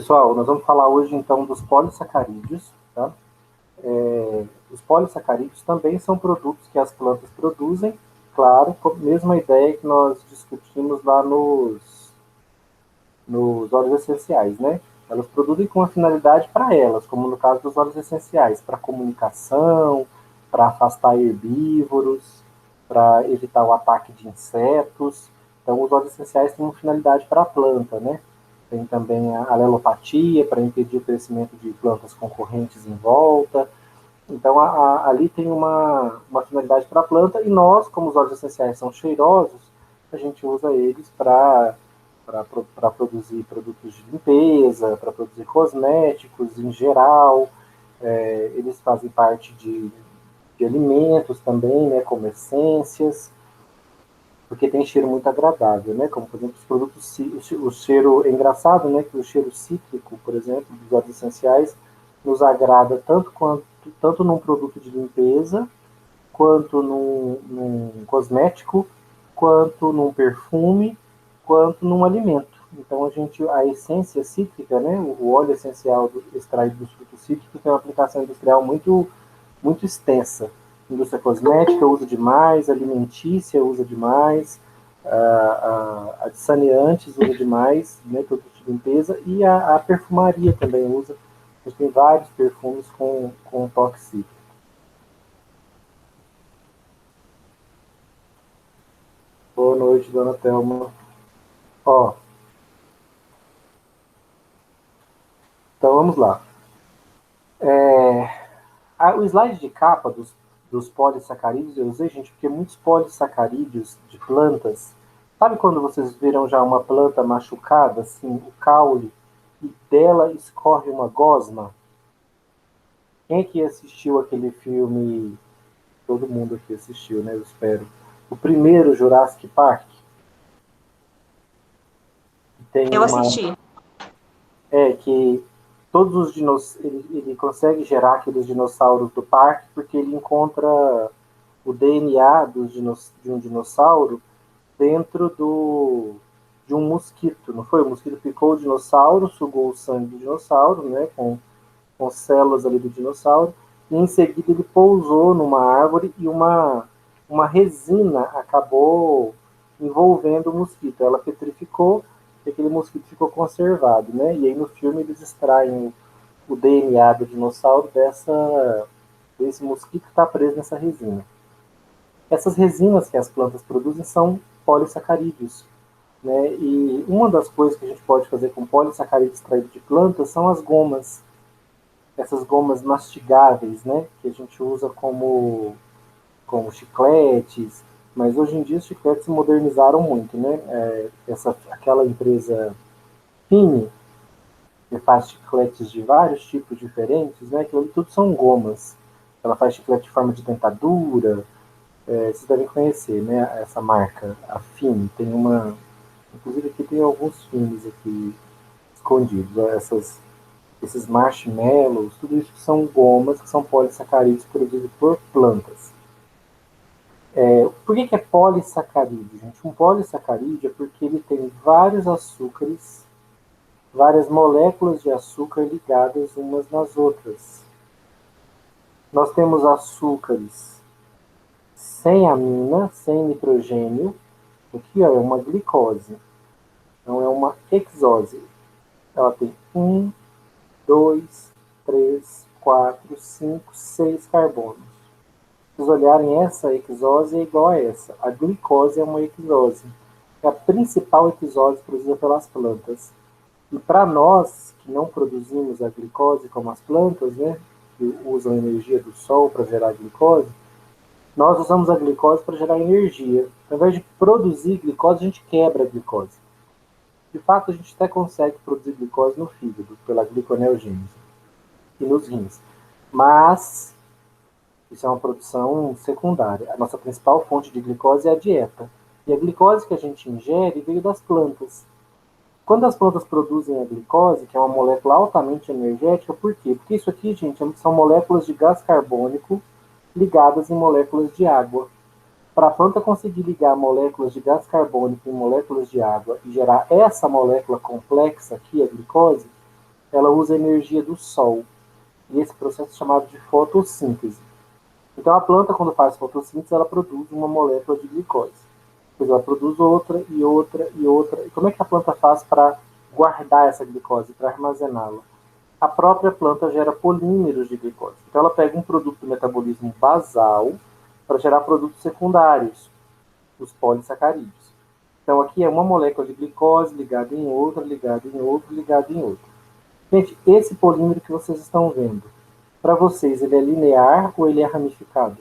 Pessoal, nós vamos falar hoje então dos polissacarídeos, tá? Os polissacarídeos também são produtos que as plantas produzem, claro, com a mesma ideia que nós discutimos lá nos óleos essenciais, né? Elas produzem com a finalidade para elas, como no caso dos óleos essenciais, para comunicação, para afastar herbívoros, para evitar o ataque de insetos. Então, os óleos essenciais têm uma finalidade para a planta, né? Tem também a alelopatia, para impedir o crescimento de plantas concorrentes em volta. Então, ali tem uma finalidade para a planta, e nós, como os óleos essenciais são cheirosos, a gente usa eles para produzir produtos de limpeza, para produzir cosméticos em geral. Eles fazem parte de alimentos também, né, como essências, porque tem cheiro muito agradável, né? Como, por exemplo, os produtos, o cheiro é engraçado, né? Que o cheiro cítrico, por exemplo, dos óleos essenciais, nos agrada tanto num produto de limpeza, quanto num cosmético, quanto num perfume, quanto num alimento. Então, a essência cítrica, né? O óleo essencial extraído dos frutos cítricos tem uma aplicação industrial muito extensa. Indústria cosmética usa demais, alimentícia usa demais, a de saneantes usa demais, né, produtos de limpeza, e a perfumaria também usa. A gente tem vários perfumes com toque cítrico. Boa noite, dona Thelma. Ó, então vamos lá. O slide de capa dos polissacarídeos eu usei, gente, porque muitos polissacarídeos de plantas, sabe quando vocês viram já uma planta machucada, assim, o caule, e dela escorre uma gosma? Quem é que assistiu aquele filme? Todo mundo aqui assistiu, né? Eu espero. O primeiro Jurassic Park, que tem Eu uma. assisti. Que todos os dinossauros. Ele consegue gerar aqueles dinossauros do parque porque ele encontra o DNA de um dinossauro dentro de um mosquito, não foi? O mosquito picou o dinossauro, sugou o sangue do dinossauro, né? Com células ali do dinossauro, e em seguida ele pousou numa árvore e uma resina acabou envolvendo o mosquito. Ela petrificou e aquele mosquito ficou conservado, né? E aí no filme eles extraem o DNA do dinossauro desse mosquito que está preso nessa resina. Essas resinas que as plantas produzem são polissacarídeos, né? E uma das coisas que a gente pode fazer com polissacarídeos extraídos de plantas são as gomas, essas gomas mastigáveis, né, que a gente usa como chicletes, mas hoje em dia os chicletes se modernizaram muito, né? Aquela empresa Fini, que faz chicletes de vários tipos diferentes, né? Aquilo tudo são gomas. Ela faz chiclete de forma de dentadura. Vocês devem conhecer, né? Essa marca, a Fini, tem uma, inclusive aqui tem alguns Finis aqui escondidos. Esses marshmallows, tudo isso são gomas que são polissacarídeos produzidos por plantas. Por que é polissacarídeo, gente? Um polissacarídeo é porque ele tem vários açúcares, várias moléculas de açúcar ligadas umas nas outras. Nós temos açúcares sem amina, sem nitrogênio. Aqui ó, é uma glicose, então é uma hexose. Ela tem 2, 3, 4, 5, 6 carbonos. Se vocês olharem, essa hexose é igual a essa. A glicose é uma hexose. É a principal hexose produzida pelas plantas. E para nós, que não produzimos a glicose como as plantas, né, que usam a energia do sol para gerar glicose, nós usamos a glicose para gerar energia. Ao invés de produzir glicose, a gente quebra a glicose. De fato, a gente até consegue produzir glicose no fígado, pela gliconeogênese, e nos rins. Mas isso é uma produção secundária. A nossa principal fonte de glicose é a dieta. E a glicose que a gente ingere veio das plantas. Quando as plantas produzem a glicose, que é uma molécula altamente energética, por quê? Porque isso aqui, gente, são moléculas de gás carbônico ligadas em moléculas de água. Para a planta conseguir ligar moléculas de gás carbônico em moléculas de água e gerar essa molécula complexa aqui, a glicose, ela usa a energia do sol. E esse processo é chamado de fotossíntese. Então, a planta, quando faz fotossíntese, ela produz uma molécula de glicose. Depois ela produz outra e outra e outra. E como é que a planta faz para guardar essa glicose, para armazená-la? A própria planta gera polímeros de glicose. Então, ela pega um produto do metabolismo basal para gerar produtos secundários, os polissacarídeos. Então, aqui é uma molécula de glicose ligada em outra, ligada em outra, ligada em outra. Gente, esse polímero que vocês estão vendo, para vocês, ele é linear ou ele é ramificado?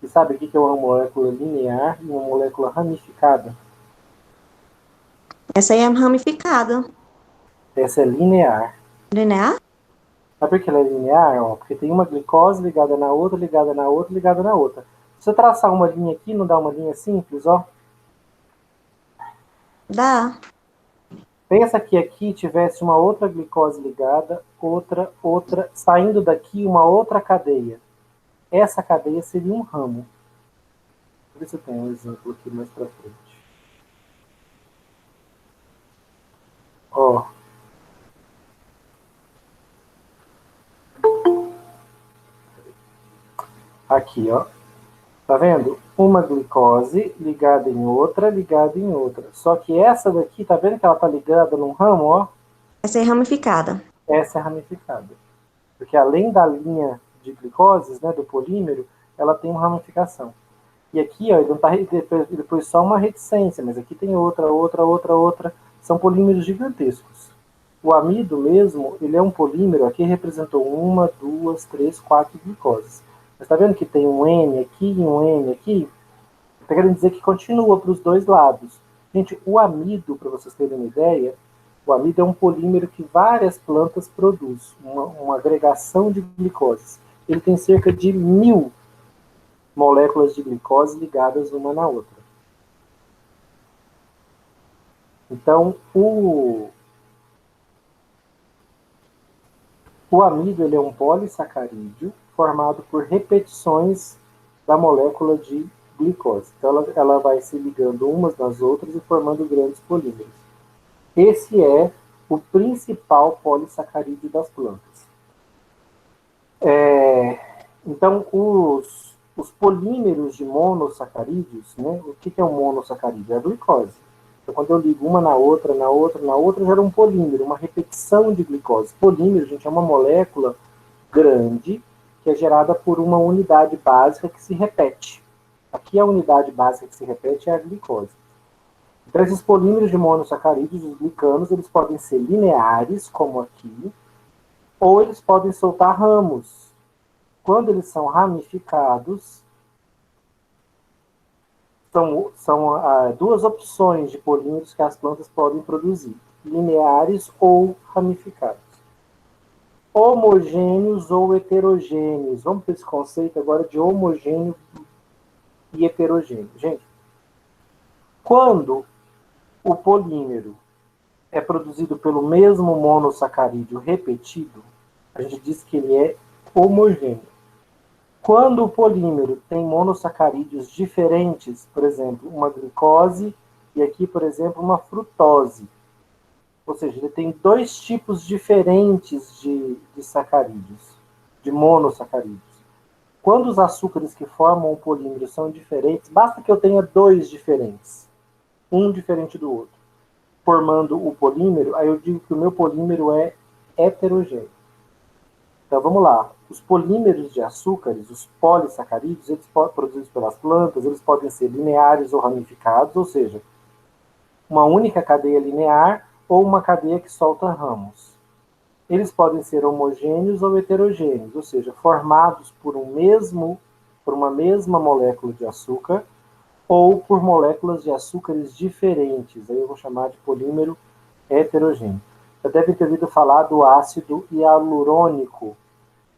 E sabe o que é uma molécula linear e uma molécula ramificada? Essa aí é ramificada. Essa é linear. Linear? Sabe por que ela é linear? Ó, porque tem uma glicose ligada na outra, ligada na outra, ligada na outra. Se eu traçar uma linha aqui, não dá uma linha simples, ó? Dá. Pensa que aqui tivesse uma outra glicose ligada, outra, saindo daqui uma outra cadeia. Essa cadeia seria um ramo. Por isso eu tenho um exemplo aqui mais pra frente. Ó. Aqui, ó. Tá vendo? Uma glicose ligada em outra, ligada em outra. Só que essa daqui, tá vendo que ela tá ligada num ramo, ó? Essa aí é ramificada. Essa é ramificada. Porque além da linha de glicoses, né, do polímero, ela tem uma ramificação. E aqui, ó, ele não tá depois só uma reticência, mas aqui tem outra, outra, outra, outra. São polímeros gigantescos. O amido mesmo, ele é um polímero, aqui representou uma, duas, três, quatro glicoses. Mas está vendo que tem um N aqui e um N aqui? Está querendo dizer que continua para os dois lados. Gente, o amido, para vocês terem uma ideia, o amido é um polímero que várias plantas produzem, uma agregação de glicoses. Ele tem cerca de 1000 moléculas de glicose ligadas uma na outra. Então, o amido ele é um polissacarídeo formado por repetições da molécula de glicose. Então, ela vai se ligando umas nas outras e formando grandes polímeros. Esse é o principal polissacarídeo das plantas. Então, os polímeros de monossacarídeos, né? O que é um monossacarídeo? É a glicose. Então, quando eu ligo uma na outra, na outra, na outra, gera um polímero, uma repetição de glicose. Polímero, gente, é uma molécula grande que é gerada por uma unidade básica que se repete. Aqui a unidade básica que se repete é a glicose. Então, esses polímeros de monossacarídeos, os glicanos, eles podem ser lineares, como aqui, ou eles podem soltar ramos. Quando eles são ramificados, são duas opções de polímeros que as plantas podem produzir: lineares ou ramificados. Homogêneos ou heterogêneos. Vamos para esse conceito agora de homogêneo e heterogêneo. Gente, quando o polímero é produzido pelo mesmo monossacarídeo repetido, a gente diz que ele é homogêneo. Quando o polímero tem monossacarídeos diferentes, por exemplo, uma glicose e aqui, por exemplo, uma frutose, ou seja, ele tem dois tipos diferentes de sacarídeos, de monossacarídeos. Quando os açúcares que formam o polímero são diferentes, basta que eu tenha dois diferentes, um diferente do outro, formando o polímero, aí eu digo que o meu polímero é heterogêneo. Então vamos lá. Os polímeros de açúcares, os polissacarídeos, eles podem produzidos pelas plantas, eles podem ser lineares ou ramificados, ou seja, uma única cadeia linear ou uma cadeia que solta ramos. Eles podem ser homogêneos ou heterogêneos, ou seja, formados por uma mesma molécula de açúcar ou por moléculas de açúcares diferentes. Aí eu vou chamar de polímero heterogêneo. Já deve ter ouvido falar do ácido hialurônico.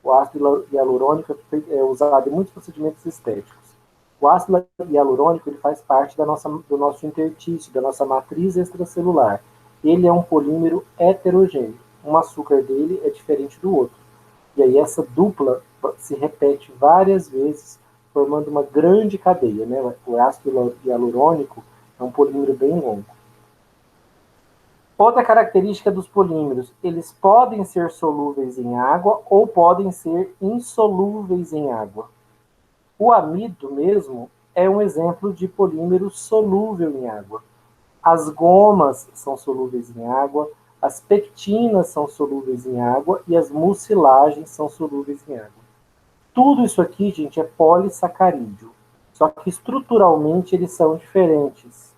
O ácido hialurônico é usado em muitos procedimentos estéticos. O ácido hialurônico ele faz parte do nosso intertício, da nossa matriz extracelular. Ele é um polímero heterogêneo. Um açúcar dele é diferente do outro. E aí essa dupla se repete várias vezes, formando uma grande cadeia. Né? O ácido hialurônico é um polímero bem longo. Outra característica dos polímeros, eles podem ser solúveis em água ou podem ser insolúveis em água. O amido mesmo é um exemplo de polímero solúvel em água. As gomas são solúveis em água, as pectinas são solúveis em água e as mucilagens são solúveis em água. Tudo isso aqui, gente, é polissacarídeo. Só que estruturalmente eles são diferentes.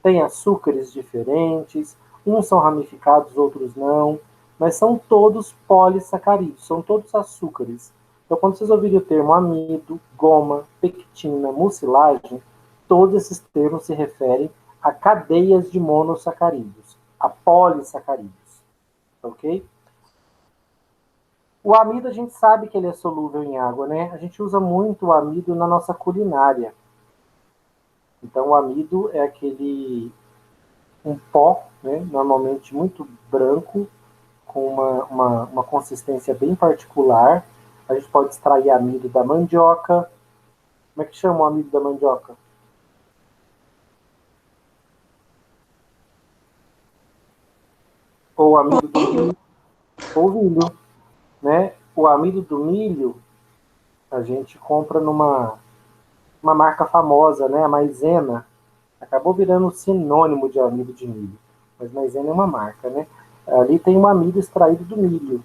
Tem açúcares diferentes, uns são ramificados, outros não, mas são todos polissacarídeos, são todos açúcares. Então, quando vocês ouvirem o termo amido, goma, pectina, mucilagem, todos esses termos se referem a cadeias de monossacarídeos, a polissacarídeos, ok? O amido a gente sabe que ele é solúvel em água, né? A gente usa muito o amido na nossa culinária. Então, o amido é um pó, né, normalmente muito branco, com uma consistência bem particular. A gente pode extrair amido da mandioca. Como é que chama o amido da mandioca? Ou amido do milho. Ou milho, né? O amido do milho a gente compra uma marca famosa, né? A Maizena. Acabou virando sinônimo de amido de milho. Mas Maizena é uma marca, né? Ali tem um amido extraído do milho.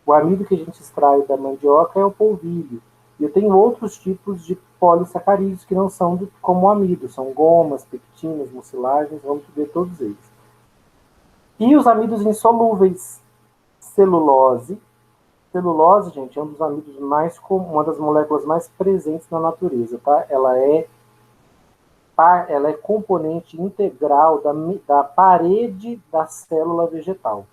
O amido que a gente extrai da mandioca é o polvilho. E eu tenho outros tipos de polissacarídeos que não são como o amido. São gomas, pectinas, mucilagens, vamos ver todos eles. E os amidos insolúveis. Celulose. Celulose, gente, é um dos amidos mais comuns, uma das moléculas mais presentes na natureza, tá? Ela é componente integral da parede da célula vegetal.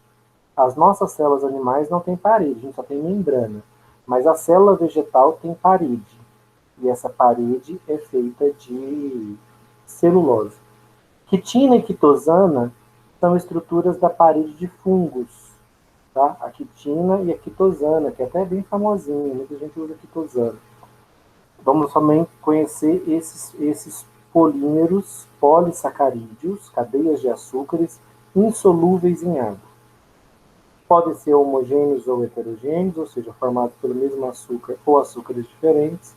As nossas células animais não têm parede, a gente só tem membrana. Mas a célula vegetal tem parede. E essa parede é feita de celulose. Quitina e quitosana são estruturas da parede de fungos. Tá? A quitina e a quitosana, que é até bem famosinha, muita gente usa quitosana. Vamos somente conhecer esses polímeros polissacarídeos, cadeias de açúcares, insolúveis em água. Podem ser homogêneos ou heterogêneos, ou seja, formados pelo mesmo açúcar ou açúcares diferentes.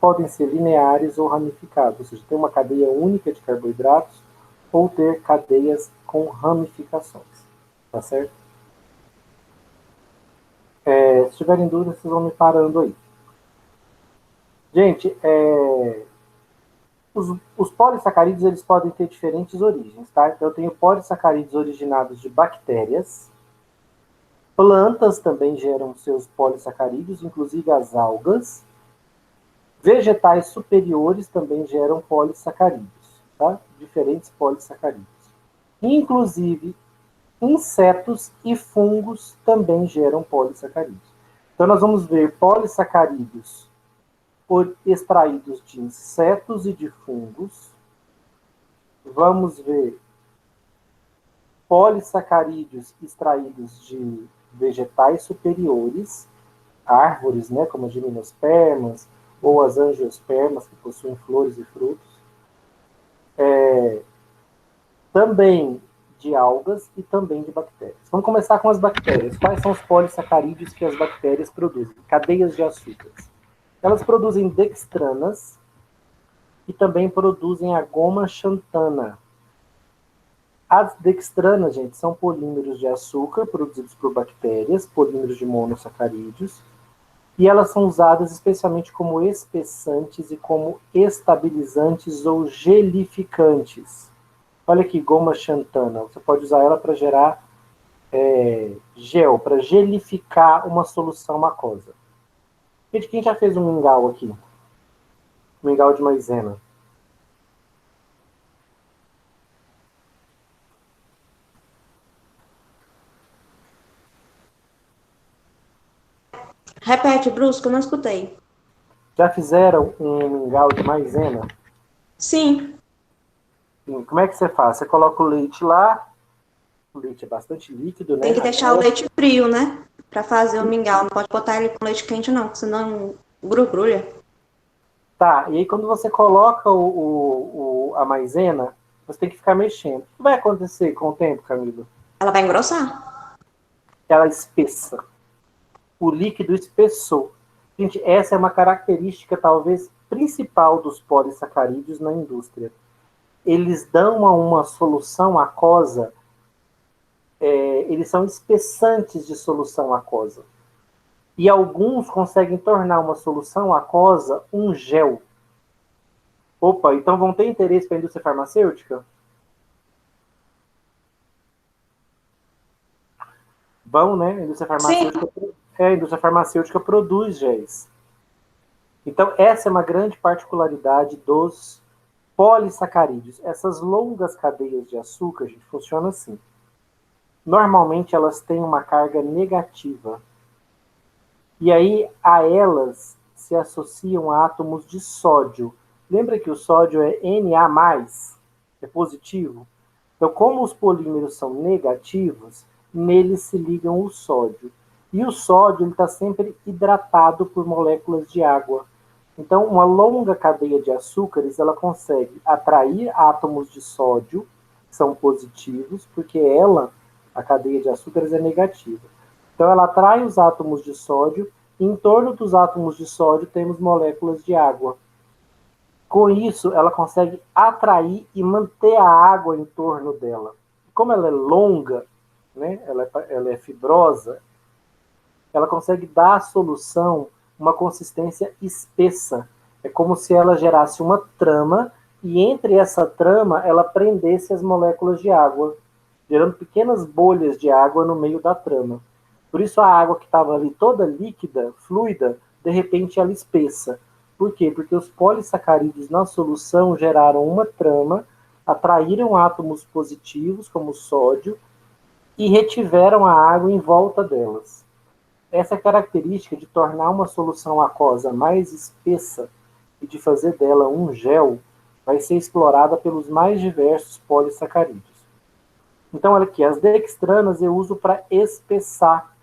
Podem ser lineares ou ramificados, ou seja, ter uma cadeia única de carboidratos ou ter cadeias com ramificações. Tá certo? Se tiverem dúvidas, vocês vão me parando aí. Gente, os polissacarídeos eles podem ter diferentes origens, tá? Então, eu tenho polissacarídeos originados de bactérias. Plantas também geram seus polissacarídeos, inclusive as algas. Vegetais superiores também geram polissacarídeos, tá? Diferentes polissacarídeos. Inclusive, insetos e fungos também geram polissacarídeos. Então, nós vamos ver polissacarídeos extraídos de insetos e de fungos. Vamos ver polissacarídeos extraídos de vegetais superiores, árvores, né, como as gimnospermas ou as angiospermas, que possuem flores e frutos. Também de algas e também de bactérias. Vamos começar com as bactérias. Quais são os polissacarídeos que as bactérias produzem? Cadeias de açúcares. Elas produzem dextranas e também produzem a goma xantana. As dextranas, gente, são polímeros de açúcar produzidos por bactérias, polímeros de monossacarídeos, e elas são usadas especialmente como espessantes e como estabilizantes ou gelificantes. Olha aqui, goma xantana. Você pode usar ela para gerar gel, para gelificar uma solução aquosa. Gente, quem já fez um mingau aqui? Mingau de maisena. Repete, Brusco, eu não escutei. Já fizeram um mingau de maisena? Sim. Sim. Como é que você faz? Você coloca o leite lá, o leite é bastante líquido, né? Tem que deixar o leite frio, né? Pra fazer o mingau. Não pode botar ele com leite quente, não, senão grudrulha. Tá, e aí quando você coloca a maisena, Você tem que ficar mexendo. O que vai acontecer com o tempo, Camila? Ela vai engrossar. Ela espessa. O líquido espessou. Gente, essa é uma característica talvez principal dos polissacarídeos na indústria. Eles dão a uma solução aquosa, eles são espessantes de solução aquosa. E alguns conseguem tornar uma solução aquosa um gel. Opa, então vão ter interesse para a indústria farmacêutica? Vão, né? A indústria farmacêutica produz géis. Então, essa é uma grande particularidade dos polissacarídeos. Essas longas cadeias de açúcar, gente, funcionam assim. Normalmente, elas têm uma carga negativa. E aí, a elas se associam átomos de sódio. Lembra que o sódio é Na+, é positivo? Então, como os polímeros são negativos, neles se ligam o sódio. E o sódio está sempre hidratado por moléculas de água. Então, uma longa cadeia de açúcares, ela consegue atrair átomos de sódio, que são positivos, porque a cadeia de açúcares, é negativa. Então, ela atrai os átomos de sódio, e em torno dos átomos de sódio temos moléculas de água. Com isso, ela consegue atrair e manter a água em torno dela. Como ela é longa, né, ela é fibrosa, ela consegue dar à solução uma consistência espessa. É como se ela gerasse uma trama e entre essa trama ela prendesse as moléculas de água, gerando pequenas bolhas de água no meio da trama. Por isso a água que estava ali toda líquida, fluida, de repente ela espessa. Por quê? Porque os polissacarídeos na solução geraram uma trama, atraíram átomos positivos, como o sódio, e retiveram a água em volta delas. Essa característica de tornar uma solução aquosa mais espessa e de fazer dela um gel vai ser explorada pelos mais diversos polissacarídeos. Então, olha aqui, as dextranas eu uso para espessar.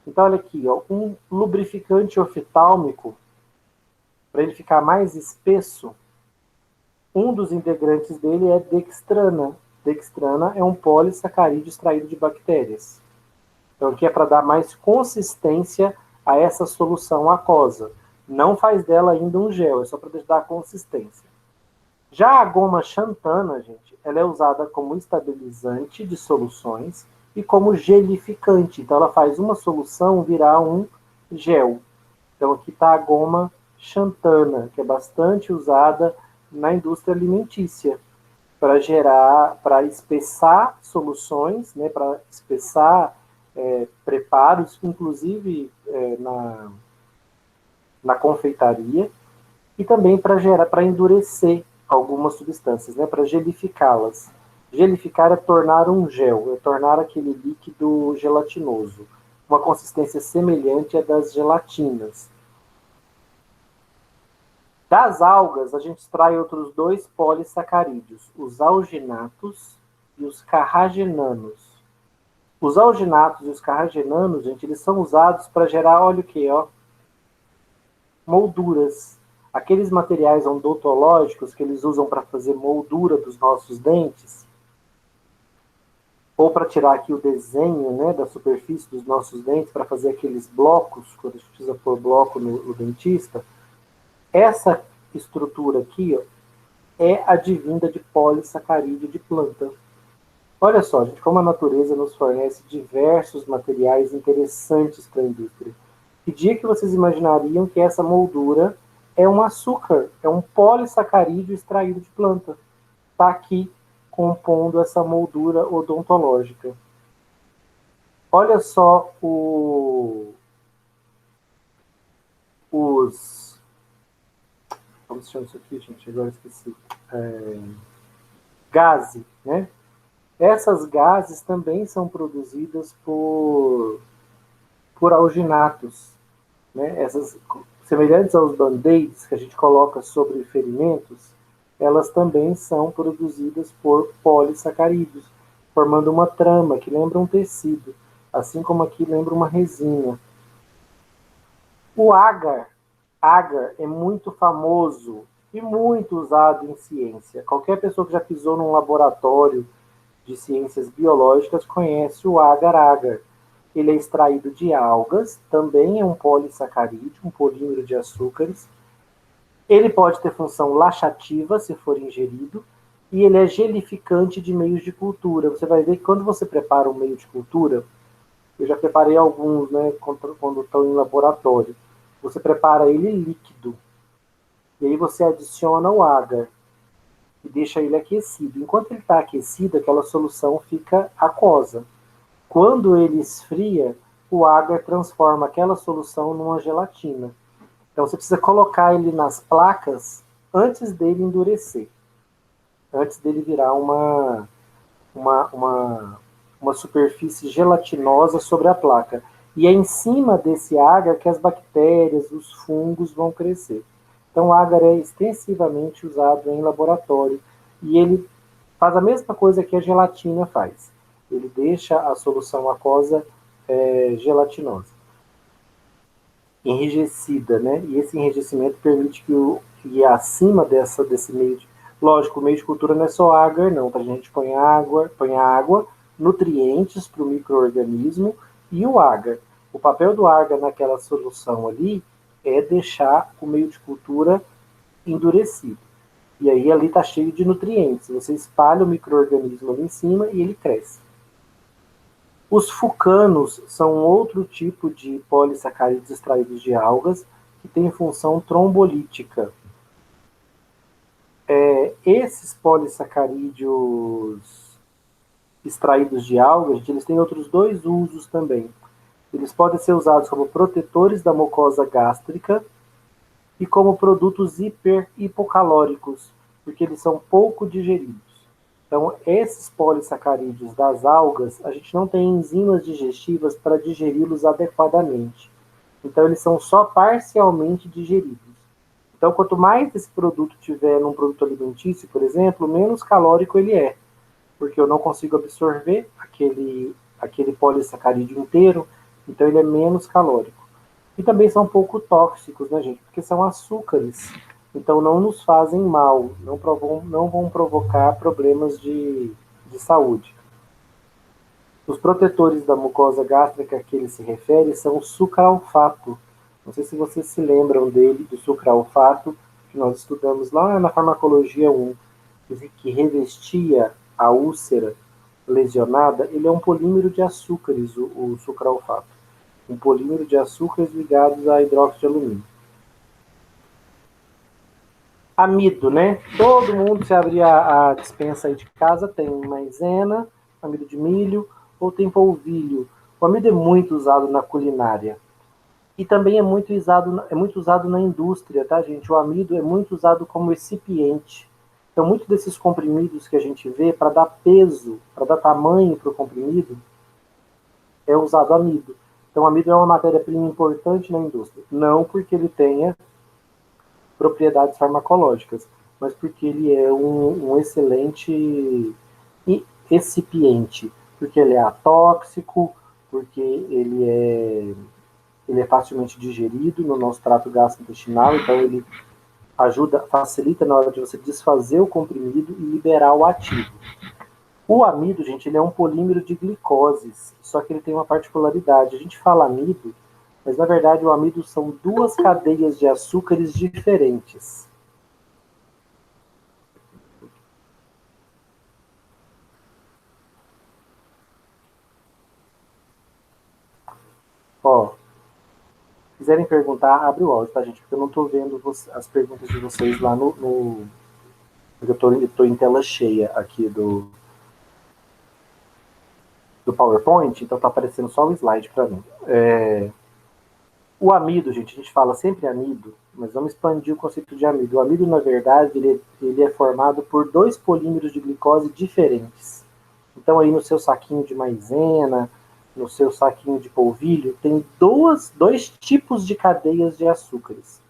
Então, olha aqui, ó, um lubrificante oftálmico, para ele ficar mais espesso, um dos integrantes dele é dextrana. Dextrana é um polissacarídeo extraído de bactérias. Então, aqui é para dar mais consistência a essa solução aquosa. Não faz dela ainda um gel, é só para dar consistência. Já a goma xantana, gente, ela é usada como estabilizante de soluções e como gelificante. Então, ela faz uma solução virar um gel. Então, aqui está a goma xantana, que é bastante usada na indústria alimentícia, para espessar soluções, né, para espessar preparos, inclusive na confeitaria, e também para endurecer algumas substâncias, né, para gelificá-las. Gelificar é tornar um gel, é tornar aquele líquido gelatinoso, uma consistência semelhante à das gelatinas. Das algas, a gente extrai outros dois polissacarídeos, os alginatos e os carragenanos. Os alginatos e os carragenanos, gente, eles são usados para gerar, olha o que, ó, molduras. Aqueles materiais odontológicos que eles usam para fazer moldura dos nossos dentes, ou para tirar aqui o desenho, né, da superfície dos nossos dentes, para fazer aqueles blocos, quando a gente precisa pôr bloco no dentista, essa estrutura aqui, ó, é advinda de polissacarídeo de planta. Olha só, gente, como a natureza nos fornece diversos materiais interessantes para a indústria. Que dia que vocês imaginariam que essa moldura é um açúcar, é um polissacarídeo extraído de planta? Está aqui compondo essa moldura odontológica. Olha só como se chama isso aqui, gente? Agora esqueci. Gaze, né? Essas gases também são produzidas por alginatos, né? Essas, semelhantes aos band-aids que a gente coloca sobre ferimentos, elas também são produzidas por polissacarídeos, formando uma trama que lembra um tecido, assim como aqui lembra uma resina. O agar é muito famoso e muito usado em ciência. Qualquer pessoa que já pisou num laboratório de ciências biológicas conhece o agar-agar. Ele é extraído de algas, também é um polissacarídeo, um polímero de açúcares. Ele pode ter função laxativa, se for ingerido, e ele é gelificante de meios de cultura. Você vai ver que quando você prepara um meio de cultura, eu já preparei alguns, né, quando estão em laboratório, você prepara ele líquido, e aí você adiciona o agar e deixa ele aquecido. Enquanto ele está aquecido, aquela solução fica aquosa. Quando ele esfria, o agar transforma aquela solução numa gelatina. Então você precisa colocar ele nas placas antes dele endurecer, antes dele virar uma, uma, uma superfície gelatinosa sobre a placa. E é em cima desse agar que as bactérias, os fungos vão crescer. Então o agar é extensivamente usado em laboratório e ele faz a mesma coisa que a gelatina faz. Ele deixa a solução aquosa gelatinosa, enrijecida, né? E esse enrijecimento permite que acima desse meio de... Lógico, o meio de cultura não é só agar, não, tá? A gente põe água, nutrientes para o micro-organismo e o agar. O papel do agar naquela solução ali é deixar o meio de cultura endurecido. E aí ali está cheio de nutrientes. Você espalha o micro-organismo ali em cima e ele cresce. Os fucanos são outro tipo de polissacarídeos extraídos de algas que tem função trombolítica. Esses polissacarídeos extraídos de algas, eles têm outros dois usos também. Eles podem ser usados como protetores da mucosa gástrica e como produtos hipocalóricos, porque eles são pouco digeridos. Então, esses polissacarídeos das algas, a gente não tem enzimas digestivas para digeri-los adequadamente. Então, eles são só parcialmente digeridos. Então, quanto mais esse produto tiver num produto alimentício, por exemplo, menos calórico ele é, porque eu não consigo absorver aquele polissacarídeo inteiro, então ele é menos calórico. E também são um pouco tóxicos, né, gente? Porque são açúcares. Então não nos fazem mal, não vão provocar problemas de saúde. Os protetores da mucosa gástrica a que ele se refere são o sucralfato. Não sei se vocês se lembram dele, do sucralfato, que nós estudamos lá na farmacologia 1, que revestia a úlcera lesionada. Ele é um polímero de açúcares, o sucralfato. Um polímero de açúcares ligados a hidróxido de alumínio. Amido, né? Todo mundo, se abrir a despensa aí de casa, tem maisena, amido de milho, ou tem polvilho. O amido é muito usado na culinária. E também é muito usado na indústria, tá, gente? O amido é muito usado como excipiente. Então, muitos desses comprimidos que a gente vê, para dar peso, para dar tamanho para o comprimido, é usado amido. Então, o amido é uma matéria-prima importante na indústria. Não porque ele tenha propriedades farmacológicas, mas porque ele é um excelente excipiente, porque ele é atóxico, porque ele é facilmente digerido no nosso trato gastrointestinal, então ele facilita na hora de você desfazer o comprimido e liberar o ativo. O amido, gente, ele é um polímero de glicoses, só que ele tem uma particularidade. A gente fala amido, mas na verdade o amido são duas cadeias de açúcares diferentes. Ó, se quiserem perguntar, abre o áudio, tá, gente? Porque eu não estou vendo as perguntas de vocês lá no eu estou em tela cheia aqui do PowerPoint, então está aparecendo só o slide para mim. O amido, gente, a gente fala sempre amido, mas vamos expandir o conceito de amido. O amido, na verdade, ele é formado por dois polímeros de glicose diferentes. Então, aí no seu saquinho de maisena, no seu saquinho de polvilho, tem dois tipos de cadeias de açúcares.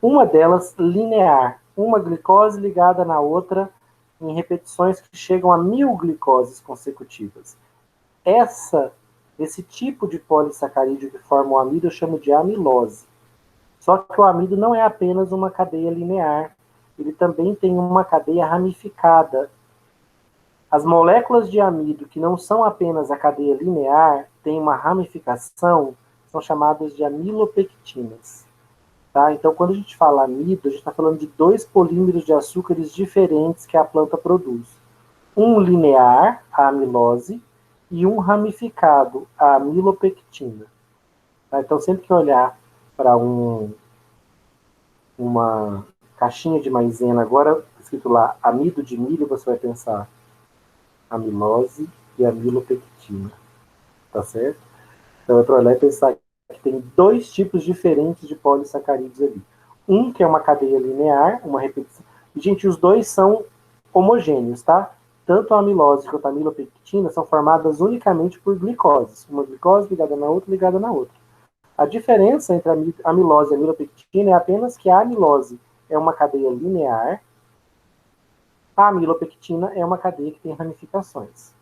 Uma delas linear, uma glicose ligada na outra em repetições que chegam a 1000 glicoses consecutivas. Esse tipo de polissacarídeo que forma o amido eu chamo de amilose. Só que o amido não é apenas uma cadeia linear, ele também tem uma cadeia ramificada. As moléculas de amido, que não são apenas a cadeia linear, têm uma ramificação, são chamadas de amilopectinas. Tá? Então, quando a gente fala amido, a gente está falando de dois polímeros de açúcares diferentes que a planta produz. Um linear, a amilose, e um ramificado, a amilopectina. Tá? Então, sempre que olhar para uma caixinha de maisena, agora escrito lá amido de milho, você vai pensar amilose e amilopectina. Tá certo? Então, é para olhar e pensar que tem dois tipos diferentes de polissacarídeos ali. Um que é uma cadeia linear, uma repetição. E, gente, os dois são homogêneos, tá? Tanto a amilose quanto a amilopectina são formadas unicamente por glicoses. Uma glicose ligada na outra, ligada na outra. A diferença entre a amilose e a amilopectina é apenas que a amilose é uma cadeia linear, a amilopectina é uma cadeia que tem ramificações.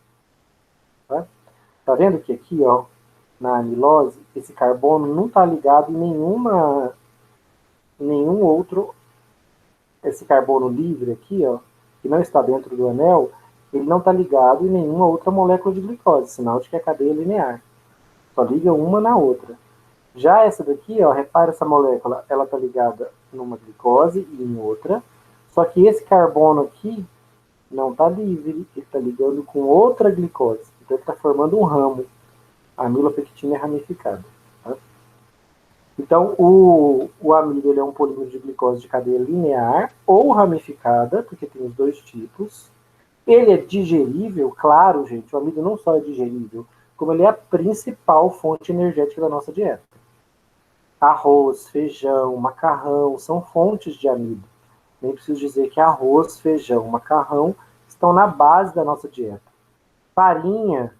Tá vendo que aqui, ó, na amilose, esse carbono não está ligado em nenhum outro. Esse carbono livre aqui, ó, que não está dentro do anel, ele não está ligado em nenhuma outra molécula de glicose, sinal de que é cadeia linear. Só liga uma na outra. Já essa daqui, ó, repara essa molécula, ela está ligada numa glicose e em outra, só que esse carbono aqui não está livre, ele está ligando com outra glicose. Então ele está formando um ramo. A amilopectina é ramificada. Tá? Então, o amido ele é um polímero de glicose de cadeia linear ou ramificada, porque tem os dois tipos. Ele é digerível, claro, gente, o amido não só é digerível, como ele é a principal fonte energética da nossa dieta. Arroz, feijão, macarrão são fontes de amido. Nem preciso dizer que arroz, feijão, macarrão estão na base da nossa dieta. Farinha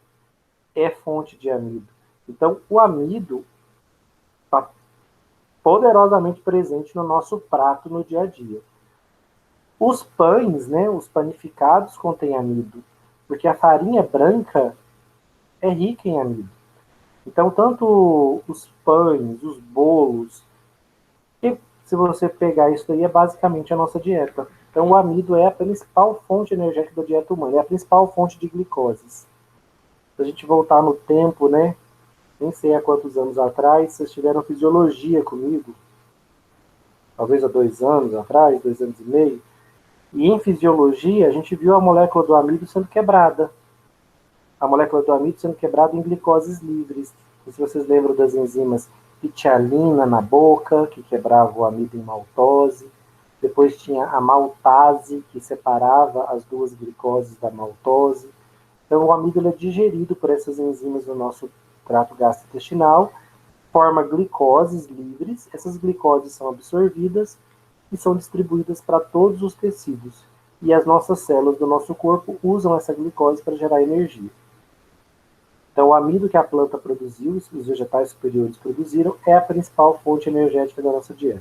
é fonte de amido. Então, o amido está poderosamente presente no nosso prato no dia a dia. Os pães, né, os panificados contêm amido, porque a farinha branca é rica em amido. Então, tanto os pães, os bolos, e se você pegar isso aí, é basicamente a nossa dieta. Então, o amido é a principal fonte energética da dieta humana, é a principal fonte de glicoses. Se a gente voltar no tempo, né, nem sei há quantos anos atrás, vocês tiveram fisiologia comigo, talvez há 2 anos atrás, 2 anos e meio, e em fisiologia a gente viu a molécula do amido sendo quebrada. A molécula do amido sendo quebrada em glicoses livres. E se vocês lembram das enzimas pitialina na boca, que quebrava o amido em maltose. Depois tinha a maltase, que separava as duas glicoses da maltose. Então o amido ele é digerido por essas enzimas no nosso trato gastrointestinal, forma glicoses livres, essas glicoses são absorvidas e são distribuídas para todos os tecidos. E as nossas células do nosso corpo usam essa glicose para gerar energia. Então, o amido que a planta produziu, os vegetais superiores produziram, é a principal fonte energética da nossa dieta.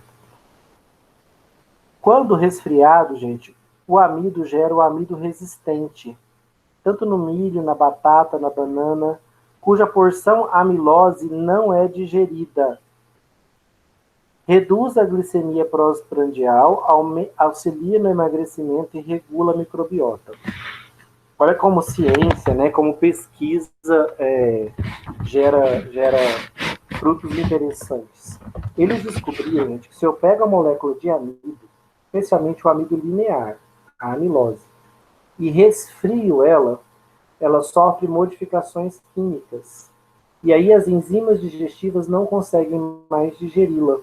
Quando resfriado, gente, o amido gera o amido resistente, tanto no milho, na batata, na banana, cuja porção amilose não é digerida. Reduz a glicemia pós-prandial, auxilia no emagrecimento e regula a microbiota. Olha como ciência, né, como pesquisa gera frutos interessantes. Eles descobriram, gente, que se eu pego a molécula de amido, especialmente o amido linear, a amilose, e resfrio ela sofre modificações químicas. E aí as enzimas digestivas não conseguem mais digeri-la.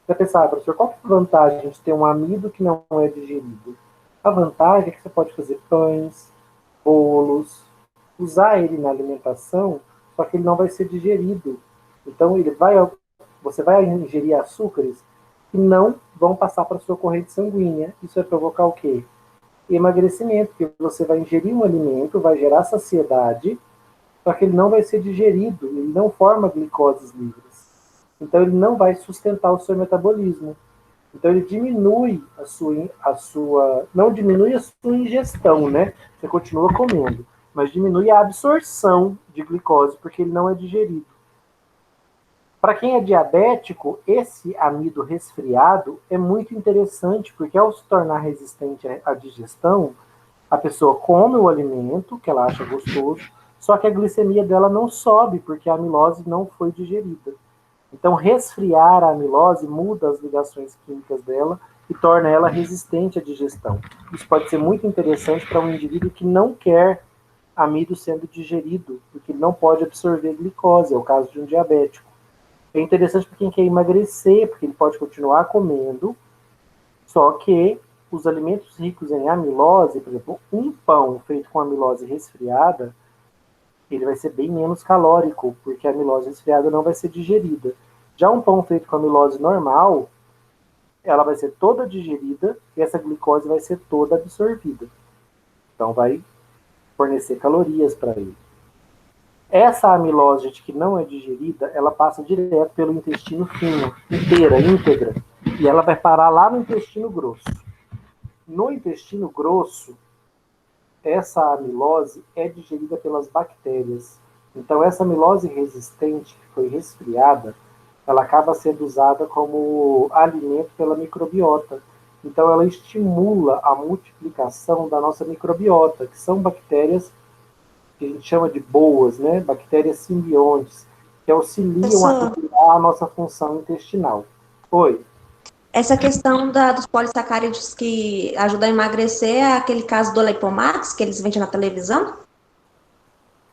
Você pensar, professor, qual que é a vantagem de ter um amido que não é digerido? A vantagem é que você pode fazer pães, bolos, usar ele na alimentação, só que ele não vai ser digerido. Então você vai ingerir açúcares que não vão passar para a sua corrente sanguínea. Isso vai provocar o quê? Emagrecimento, porque você vai ingerir um alimento, vai gerar saciedade, só que ele não vai ser digerido, ele não forma glicoses livres. Então ele não vai sustentar o seu metabolismo. Então ele diminui não diminui a sua ingestão, né? Você continua comendo, mas diminui a absorção de glicose, porque ele não é digerido. Para quem é diabético, esse amido resfriado é muito interessante, porque ao se tornar resistente à digestão, a pessoa come o alimento, que ela acha gostoso, só que a glicemia dela não sobe, porque a amilose não foi digerida. Então, resfriar a amilose muda as ligações químicas dela e torna ela resistente à digestão. Isso pode ser muito interessante para um indivíduo que não quer amido sendo digerido, porque ele não pode absorver glicose, é o caso de um diabético. É interessante para quem quer emagrecer, porque ele pode continuar comendo, só que os alimentos ricos em amilose, por exemplo, um pão feito com amilose resfriada, ele vai ser bem menos calórico, porque a amilose resfriada não vai ser digerida. Já um pão feito com amilose normal, ela vai ser toda digerida e essa glicose vai ser toda absorvida. Então vai fornecer calorias para ele. Essa amilose que não é digerida, ela passa direto pelo intestino fino, inteira, íntegra, e ela vai parar lá no intestino grosso. No intestino grosso, essa amilose é digerida pelas bactérias. Então, essa amilose resistente, que foi resfriada, ela acaba sendo usada como alimento pela microbiota. Então, ela estimula a multiplicação da nossa microbiota, que são bactérias que a gente chama de boas, né? Bactérias simbiontes, que auxiliam a regular a nossa função intestinal. Oi. Essa questão dos polissacarídeos que ajudam a emagrecer é aquele caso do Leipomax, que eles vendem na televisão?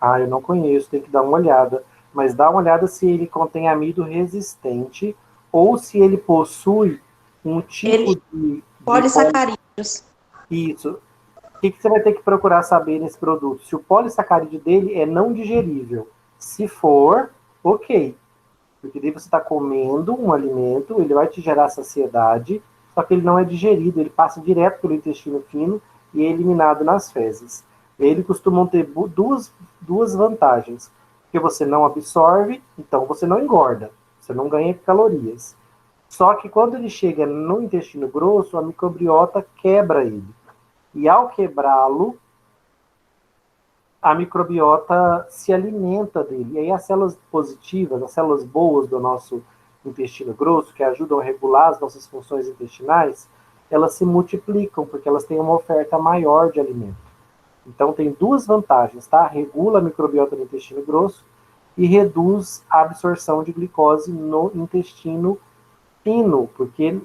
Ah, eu não conheço, tem que dar uma olhada. Mas dá uma olhada se ele contém amido resistente ou se ele possui um tipo de Polissacarídeos. Isso. O que você vai ter que procurar saber nesse produto? Se o polissacarídeo dele é não digerível. Se for, ok. Porque daí você está comendo um alimento, ele vai te gerar saciedade, só que ele não é digerido, ele passa direto pelo intestino fino e é eliminado nas fezes. Ele costuma ter duas vantagens. Porque você não absorve, então você não engorda, você não ganha calorias. Só que quando ele chega no intestino grosso, a microbiota quebra ele. E ao quebrá-lo, a microbiota se alimenta dele. E aí as células positivas, as células boas do nosso intestino grosso, que ajudam a regular as nossas funções intestinais, elas se multiplicam, porque elas têm uma oferta maior de alimento. Então tem duas vantagens, tá? Regula a microbiota do intestino grosso e reduz a absorção de glicose no intestino fino, porque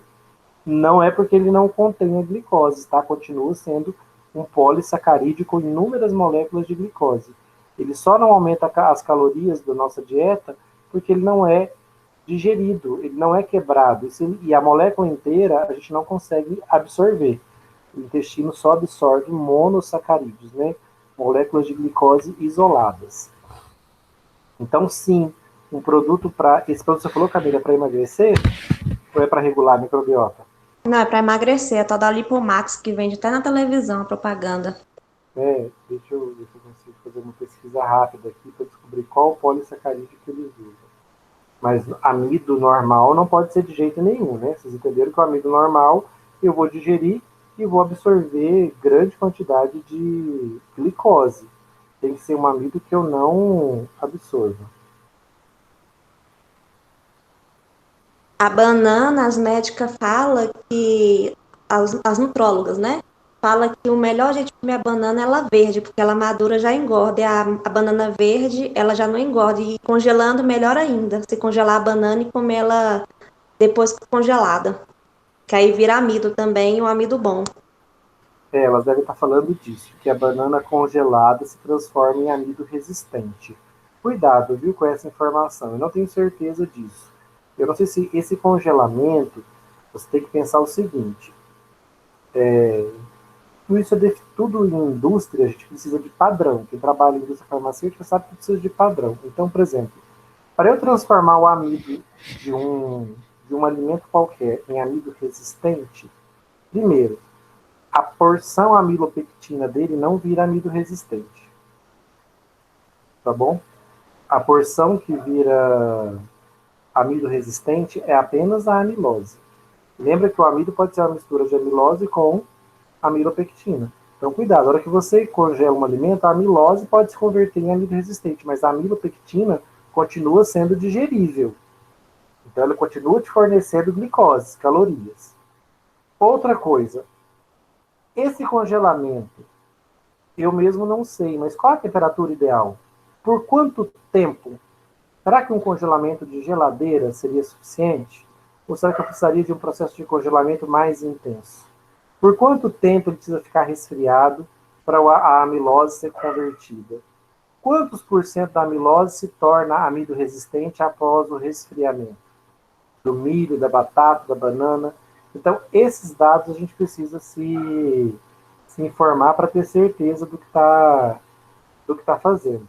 não é porque ele não contém a glicose, tá? Continua sendo um polissacarídeo com inúmeras moléculas de glicose. Ele só não aumenta as calorias da nossa dieta porque ele não é digerido, ele não é quebrado. E a molécula inteira a gente não consegue absorver. O intestino só absorve monossacarídeos, né? Moléculas de glicose isoladas. Então, sim, um produto para... Esse produto que você falou, Camila, é para emagrecer ou é para regular a microbiota? Não, é para emagrecer, é a tal da Lipomax, que vende até na televisão, a propaganda. Deixa eu ver se eu consigo fazer uma pesquisa rápida aqui para descobrir qual polissacarídeo que eles usam. Mas amido normal não pode ser de jeito nenhum, né? Vocês entenderam que o amido normal eu vou digerir e vou absorver grande quantidade de glicose. Tem que ser um amido que eu não absorva. A banana, as médicas falam que, as nutrólogas, né? Fala que o melhor jeito de comer a banana é ela verde, porque ela madura já engorda. E a banana verde, ela já não engorda. E congelando, melhor ainda. Se congelar a banana e comer ela depois que congelada. Que aí vira amido também, e um amido bom. Elas devem estar falando disso, que a banana congelada se transforma em amido resistente. Cuidado, viu, com essa informação. Eu não tenho certeza disso. Eu não sei se esse congelamento, você tem que pensar o seguinte. Tudo em indústria, a gente precisa de padrão. Quem trabalha em indústria farmacêutica sabe que precisa de padrão. Então, por exemplo, para eu transformar o amido de um alimento qualquer em amido resistente, primeiro, a porção amilopectina dele não vira amido resistente. Tá bom? A porção que vira amido resistente é apenas a amilose. Lembra que o amido pode ser uma mistura de amilose com amilopectina. Então, cuidado, na hora que você congela um alimento, a amilose pode se converter em amido resistente, mas a amilopectina continua sendo digerível. Então, ela continua te fornecendo glicose, calorias. Outra coisa, esse congelamento, eu mesmo não sei, mas qual a temperatura ideal? Por quanto tempo? Será que um congelamento de geladeira seria suficiente? Ou será que eu precisaria de um processo de congelamento mais intenso? Por quanto tempo ele precisa ficar resfriado para a amilose ser convertida? Quantos por cento da amilose se torna amido resistente após o resfriamento? Do milho, da batata, da banana. Então, esses dados a gente precisa se informar para ter certeza do que tá fazendo.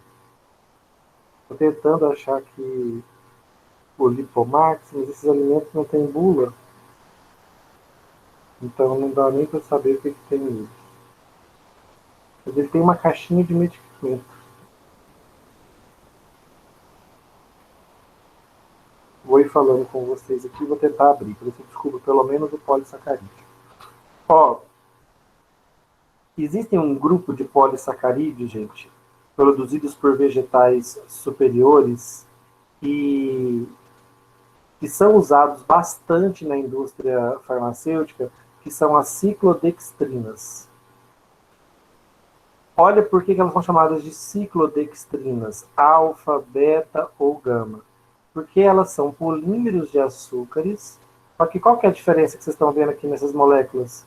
Estou tentando achar que o Lipomax, mas esses alimentos não têm bula, então não dá nem para saber o que tem nele. Mas ele tem uma caixinha de medicamento. Vou ir falando com vocês aqui, vou tentar abrir, para ver se eu descubro pelo menos o polissacarídeo. Ó, existem um grupo de polissacarídeos, gente, produzidos por vegetais superiores e que são usados bastante na indústria farmacêutica, que são as ciclodextrinas. Olha por que elas são chamadas de ciclodextrinas, alfa, beta ou gama. Porque elas são polímeros de açúcares. Só que qual que é a diferença que vocês estão vendo aqui nessas moléculas?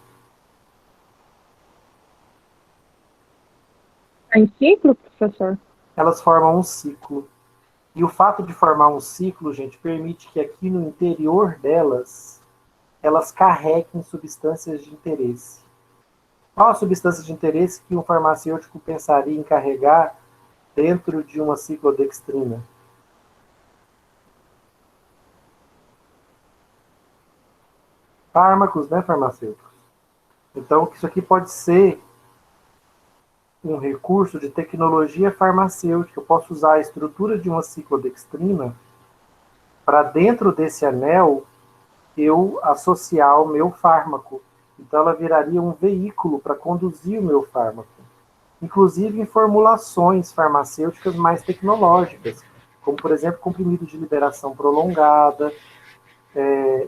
Em ciclo, professor? Elas formam um ciclo. E o fato de formar um ciclo, gente, permite que aqui no interior delas, elas carreguem substâncias de interesse. Qual a substância de interesse que um farmacêutico pensaria em carregar dentro de uma ciclodextrina? Fármacos, né, farmacêuticos? Então, isso aqui pode ser um recurso de tecnologia farmacêutica. Eu posso usar a estrutura de uma ciclodextrina para dentro desse anel eu associar o meu fármaco. Então ela viraria um veículo para conduzir o meu fármaco. Inclusive em formulações farmacêuticas mais tecnológicas, como por exemplo comprimidos de liberação prolongada.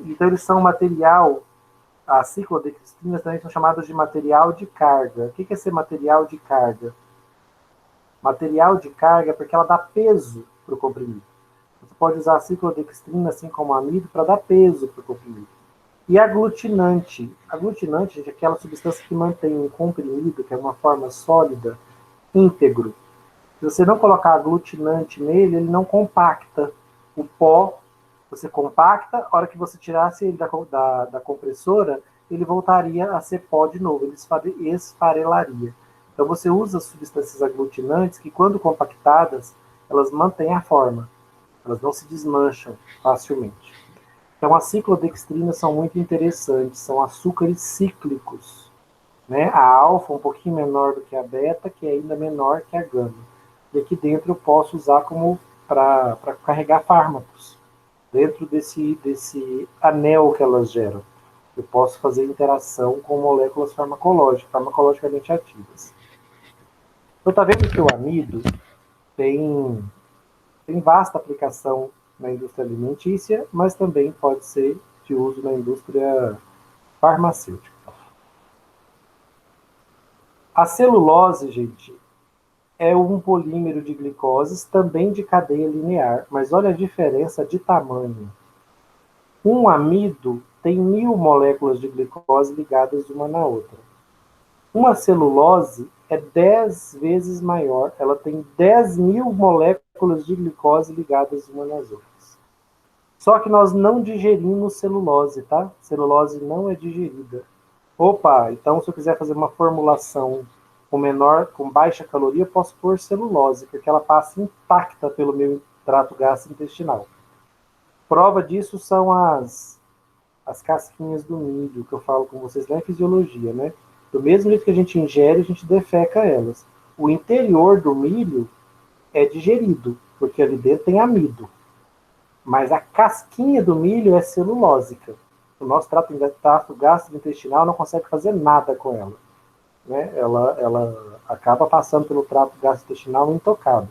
Então eles são material, as ciclodextrinas também são chamadas de material de carga. O que é ser material de carga? Material de carga é porque ela dá peso para o comprimido. Você pode usar a ciclodextrina, assim como a amido, para dar peso para o comprimido. E aglutinante. Aglutinante, gente, é aquela substância que mantém um comprimido, que é uma forma sólida, íntegro. Se você não colocar aglutinante nele, ele não compacta. O pó, você compacta, a hora que você tirasse ele da compressora, ele voltaria a ser pó de novo, ele esfarelaria. Então você usa substâncias aglutinantes que, quando compactadas, elas mantêm a forma. Elas não se desmancham facilmente. Então, as ciclodextrinas são muito interessantes, são açúcares cíclicos. Né? A alfa um pouquinho menor do que a beta, que é ainda menor que a gama. E aqui dentro eu posso usar como para carregar fármacos. Dentro desse anel que elas geram. Eu posso fazer interação com moléculas farmacologicamente ativas. Então, está vendo que o amido tem vasta aplicação na indústria alimentícia, mas também pode ser de uso na indústria farmacêutica. A celulose, gente, é um polímero de glicoses, também de cadeia linear, mas olha a diferença de tamanho. Um amido tem 1000 moléculas de glicose ligadas uma na outra. Uma celulose é 10 vezes maior, ela tem 10.000 moléculas de glicose ligadas uma nas outras. Só que nós não digerimos celulose, tá? Celulose não é digerida. Opa, então se eu quiser fazer uma formulação com baixa caloria, eu posso pôr celulose, porque ela passa intacta pelo meu trato gastrointestinal. Prova disso são as casquinhas do milho, que eu falo com vocês lá em fisiologia, né? Do mesmo jeito que a gente ingere, a gente defeca elas. O interior do milho é digerido, porque ali dentro tem amido. Mas a casquinha do milho é celulósica. O nosso trato gastrointestinal não consegue fazer nada com ela. Né? Ela acaba passando pelo trato gastrointestinal intocado.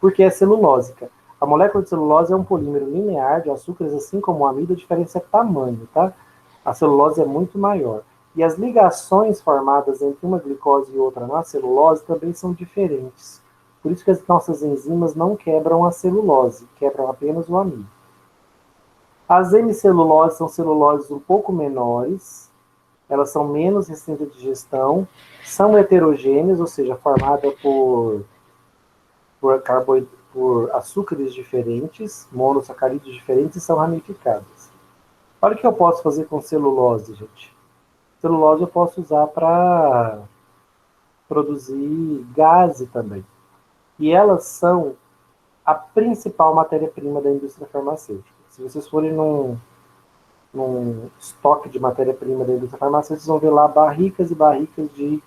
Porque é celulósica. A molécula de celulose é um polímero linear de açúcares, assim como o amido, a diferença é tamanho, tá? A celulose é muito maior. E as ligações formadas entre uma glicose e outra na celulose também são diferentes. Por isso que as nossas enzimas não quebram a celulose, quebram apenas o amido. As hemiceluloses são celuloses um pouco menores, elas são menos resistentes à digestão, são heterogêneas, ou seja, formadas por açúcares diferentes, monossacarídeos diferentes e são ramificadas. Olha o que eu posso fazer com celulose, gente. Celulose eu posso usar para produzir gás também. E elas são a principal matéria-prima da indústria farmacêutica. Se vocês forem num estoque de matéria-prima da indústria farmacêutica, vocês vão ver lá barricas e barricas de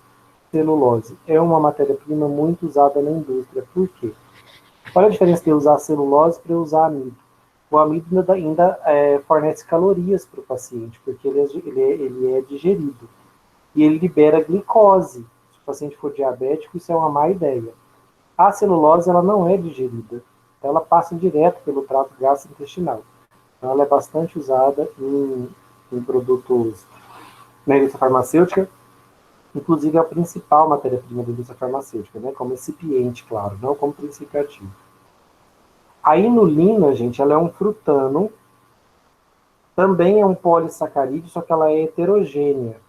celulose. É uma matéria-prima muito usada na indústria. Por quê? Qual é a diferença de eu usar celulose para eu usar amido? O amido ainda fornece calorias para o paciente, porque ele é digerido. E ele libera glicose. Se o paciente for diabético, isso é uma má ideia. A celulose ela não é digerida. Ela passa direto pelo trato gastrointestinal. Então, ela é bastante usada em produtos na indústria farmacêutica. Inclusive, é a principal matéria-prima da indústria farmacêutica, né? Como recipiente, claro, não como princípio ativo. A inulina, gente, ela é um frutano, também é um polissacarídeo, só que ela é heterogênea.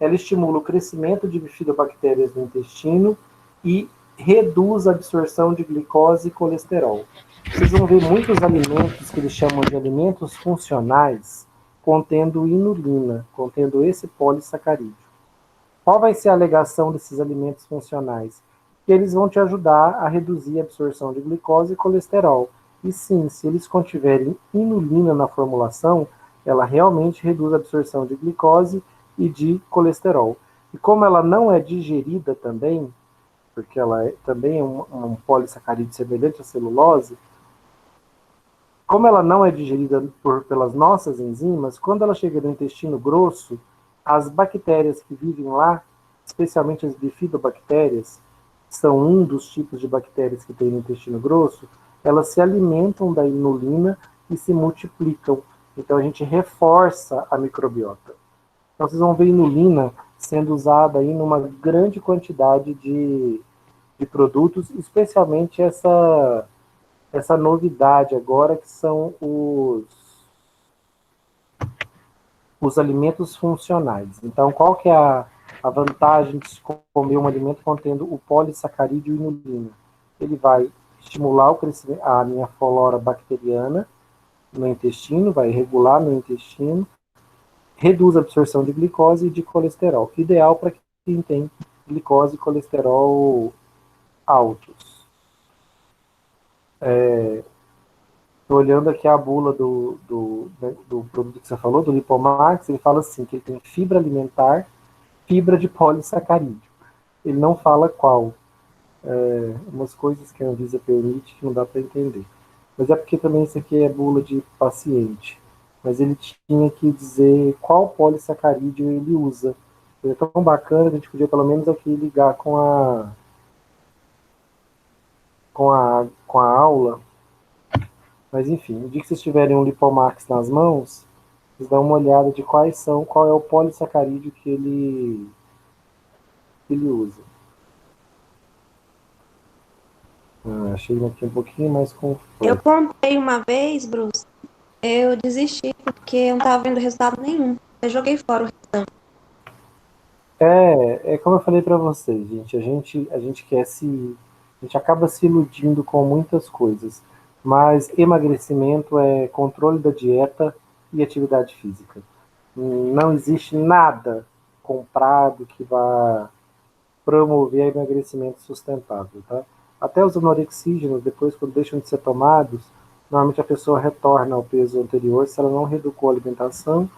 Ela estimula o crescimento de bifidobactérias no intestino e reduz a absorção de glicose e colesterol. Vocês vão ver muitos alimentos que eles chamam de alimentos funcionais contendo inulina, contendo esse polissacarídeo. Qual vai ser a alegação desses alimentos funcionais? Que eles vão te ajudar a reduzir a absorção de glicose e colesterol. E sim, se eles contiverem inulina na formulação, ela realmente reduz a absorção de glicose e de colesterol. E como ela não é digerida também, porque ela também é um polissacarídeo semelhante à celulose, como ela não é digerida pelas nossas enzimas, quando ela chega no intestino grosso, as bactérias que vivem lá, especialmente as bifidobactérias, que são um dos tipos de bactérias que tem no intestino grosso, elas se alimentam da inulina e se multiplicam. Então a gente reforça a microbiota. Então vocês vão ver inulina sendo usada aí numa grande quantidade de produtos, especialmente essa novidade agora, que são os alimentos funcionais. Então, qual que é a vantagem de se comer um alimento contendo o polissacarídeo inulina? Ele vai estimular o crescimento, a minha flora bacteriana no intestino, vai regular no intestino, reduz a absorção de glicose e de colesterol. Ideal para quem tem glicose e colesterol altos. Estou olhando aqui a bula do produto que você falou, do Lipomax, ele fala assim, que ele tem fibra alimentar, fibra de polissacarídeo. Ele não fala qual. Umas coisas que a Anvisa permite que não dá para entender. Mas é porque também isso aqui é bula de paciente. Mas ele tinha que dizer qual polissacarídeo ele usa. É tão bacana, a gente podia pelo menos aqui ligar com a aula. Mas enfim, no dia que vocês tiverem um Lipomax nas mãos, vocês dão uma olhada de qual é o polissacarídeo que ele usa. Achei aqui um pouquinho mais complexo. Eu comprei uma vez, Bruce, eu desisti porque eu não estava vendo resultado nenhum. Eu joguei fora o restante. É como eu falei para vocês, gente, a gente a gente acaba se iludindo com muitas coisas, mas emagrecimento é controle da dieta e atividade física. Não existe nada comprado que vá promover emagrecimento sustentável, tá? Até os anorexígenos, depois quando deixam de ser tomados, normalmente a pessoa retorna ao peso anterior se ela não reeducou a alimentação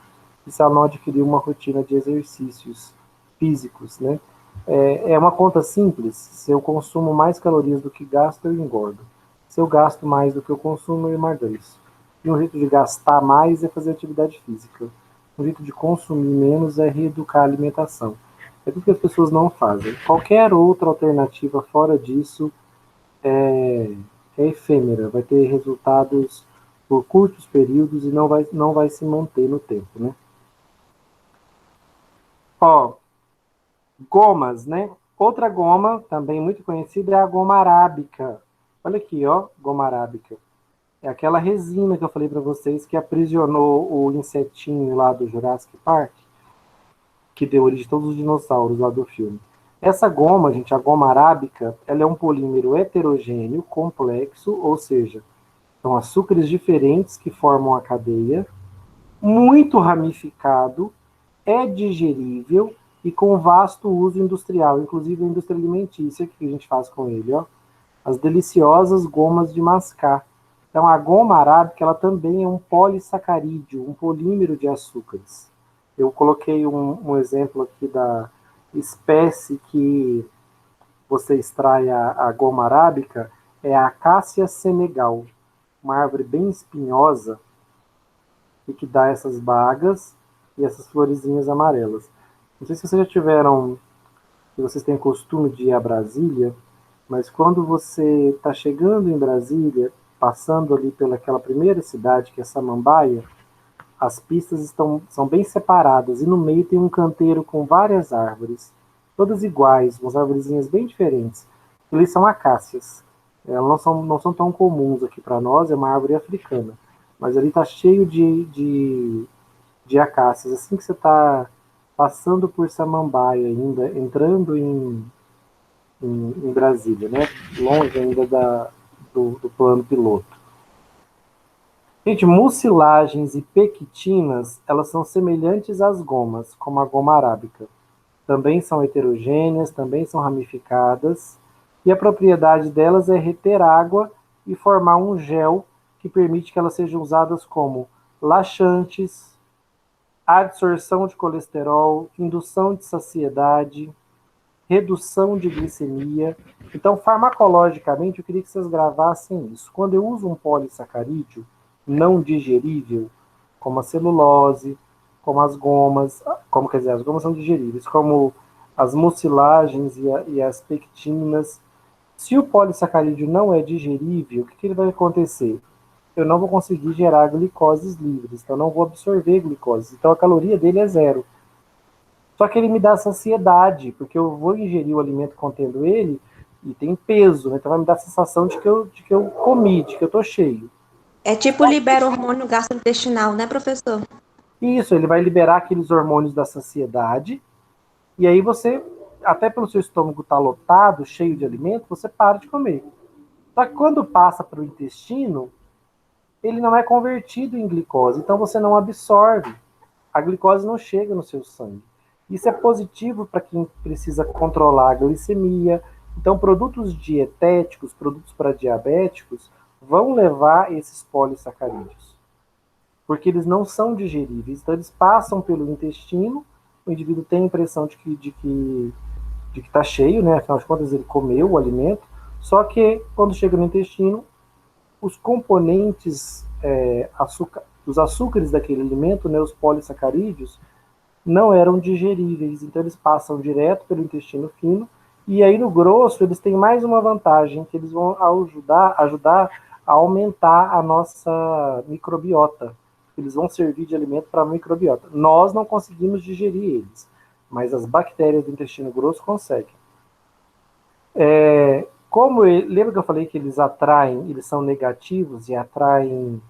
e se ela não adquiriu uma rotina de exercícios físicos, né? É uma conta simples. Se eu consumo mais calorias do que gasto, eu engordo. Se eu gasto mais do que eu consumo, eu emagreço. E um jeito de gastar mais é fazer atividade física. Um jeito de consumir menos é reeducar a alimentação. É tudo que as pessoas não fazem. Qualquer outra alternativa fora disso é efêmera, vai ter resultados por curtos períodos e não vai se manter no tempo, né? Ó, gomas, né? Outra goma, também muito conhecida, é a goma arábica. Olha aqui, ó, goma arábica. É aquela resina que eu falei para vocês que aprisionou o insetinho lá do Jurassic Park, que deu origem a todos os dinossauros lá do filme. Essa goma, gente, a goma arábica, ela é um polímero heterogêneo, complexo, ou seja, são açúcares diferentes que formam a cadeia, muito ramificado, é digerível e com vasto uso industrial, inclusive a indústria alimentícia, que a gente faz com ele, ó. As deliciosas gomas de mascar. Então, a goma arábica, ela também é um polissacarídeo, um polímero de açúcares. Eu coloquei um exemplo aqui da espécie que você extrai a goma arábica, é a Acácia senegal, uma árvore bem espinhosa e que dá essas bagas e essas florezinhas amarelas. Não sei se vocês já tiveram, se vocês têm costume de ir a Brasília, mas quando você está chegando em Brasília, passando ali pelaquela primeira cidade, que é Samambaia, as pistas são bem separadas e no meio tem um canteiro com várias árvores, todas iguais, umas arvorezinhas bem diferentes. Eles são acácias. Elas não são tão comuns aqui para nós, é uma árvore africana. Mas ali está cheio de acácias. Assim que você está passando por Samambaia, ainda entrando em Brasília, né? Longe ainda do plano piloto. Gente, mucilagens e pectinas, elas são semelhantes às gomas, como a goma arábica. Também são heterogêneas, também são ramificadas, e a propriedade delas é reter água e formar um gel que permite que elas sejam usadas como laxantes, absorção de colesterol, indução de saciedade, redução de glicemia. Então, farmacologicamente, eu queria que vocês gravassem isso. Quando eu uso um polissacarídeo não digerível, como a celulose, como as gomas, como quer dizer, as gomas são digeríveis, como as mucilagens e as pectinas. Se o polissacarídeo não é digerível, o que ele vai acontecer? Eu não vou conseguir gerar glicoses livres, então eu não vou absorver glicoses. Então a caloria dele é zero. Só que ele me dá saciedade, porque eu vou ingerir o alimento contendo ele e tem peso, né? Então vai me dar a sensação de que eu comi, de que eu estou cheio. É tipo libera hormônio gastrointestinal, né, professor? Isso, ele vai liberar aqueles hormônios da saciedade, e aí você, até pelo seu estômago estar lotado, cheio de alimento, você para de comer. Só que quando passa para o intestino, ele não é convertido em glicose, então você não absorve. A glicose não chega no seu sangue. Isso é positivo para quem precisa controlar a glicemia. Então, produtos dietéticos, produtos para diabéticos, vão levar esses polissacarídeos, porque eles não são digeríveis. Então, eles passam pelo intestino, o indivíduo tem a impressão de que está cheio, né? Afinal de contas, ele comeu o alimento, só que quando chega no intestino, os componentes, os açúcares daquele alimento, né, os polissacarídeos, não eram digeríveis, então eles passam direto pelo intestino fino, e aí no grosso eles têm mais uma vantagem, que eles vão ajudar a aumentar a nossa microbiota. Eles vão servir de alimento para a microbiota. Nós não conseguimos digerir eles, mas as bactérias do intestino grosso conseguem. Lembra que eu falei que eles são negativos e atraem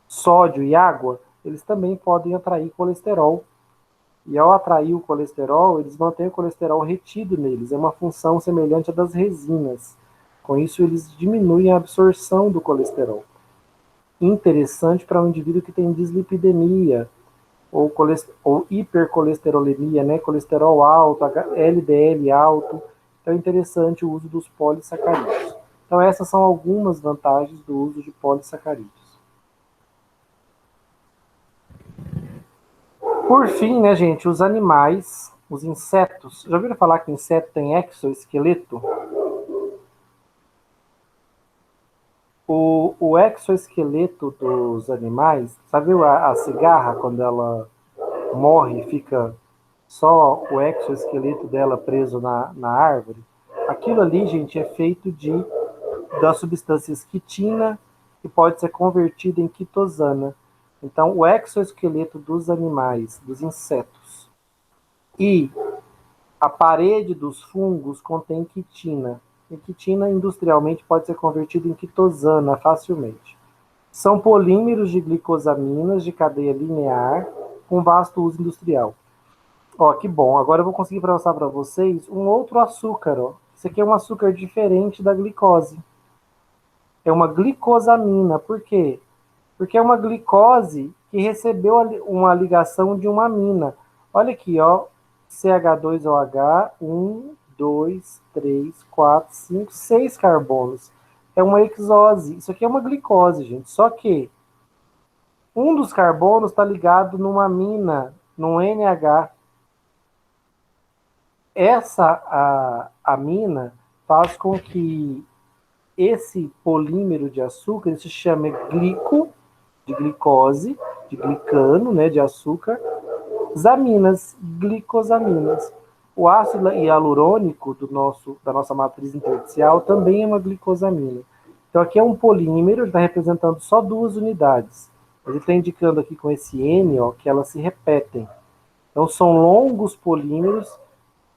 sódio e água? Eles também podem atrair colesterol. E ao atrair o colesterol, eles mantêm o colesterol retido neles. É uma função semelhante à das resinas. Com isso, eles diminuem a absorção do colesterol. Interessante para um indivíduo que tem dislipidemia ou hipercolesterolemia, né? Colesterol alto, LDL alto. Então é interessante o uso dos polissacarídeos. Então essas são algumas vantagens do uso de polissacarídeos. Por fim, né, gente, os animais, os insetos. Já ouviram falar que inseto tem exoesqueleto? O exoesqueleto dos animais, sabe a cigarra, quando ela morre e fica só o exoesqueleto dela preso na árvore? Aquilo ali, gente, é feito de das substâncias quitina, que pode ser convertida em quitosana. Então, o exoesqueleto dos animais, dos insetos, e a parede dos fungos contém quitina. E quitina, industrialmente, pode ser convertida em quitosana facilmente. São polímeros de glicosaminas de cadeia linear com vasto uso industrial. Ó, que bom. Agora eu vou conseguir mostrar para vocês um outro açúcar. Ó. Esse aqui é um açúcar diferente da glicose. É uma glicosamina. Por quê? Porque é uma glicose que recebeu uma ligação de uma amina. Olha aqui, ó. CH2OH, 1, 2, 3, 4, 5, 6 carbonos. É uma hexose. Isso aqui é uma glicose, gente. Só que um dos carbonos está ligado numa amina, num NH. Essa amina faz com que esse polímero de açúcar, ele se chama glico, de glicose, de glicano, né, de açúcar, zaminas, glicosaminas. O ácido hialurônico da nossa matriz intersticial também é uma glicosamina. Então aqui é um polímero, ele está representando só 2 unidades. Ele está indicando aqui com esse N, ó, que elas se repetem. Então são longos polímeros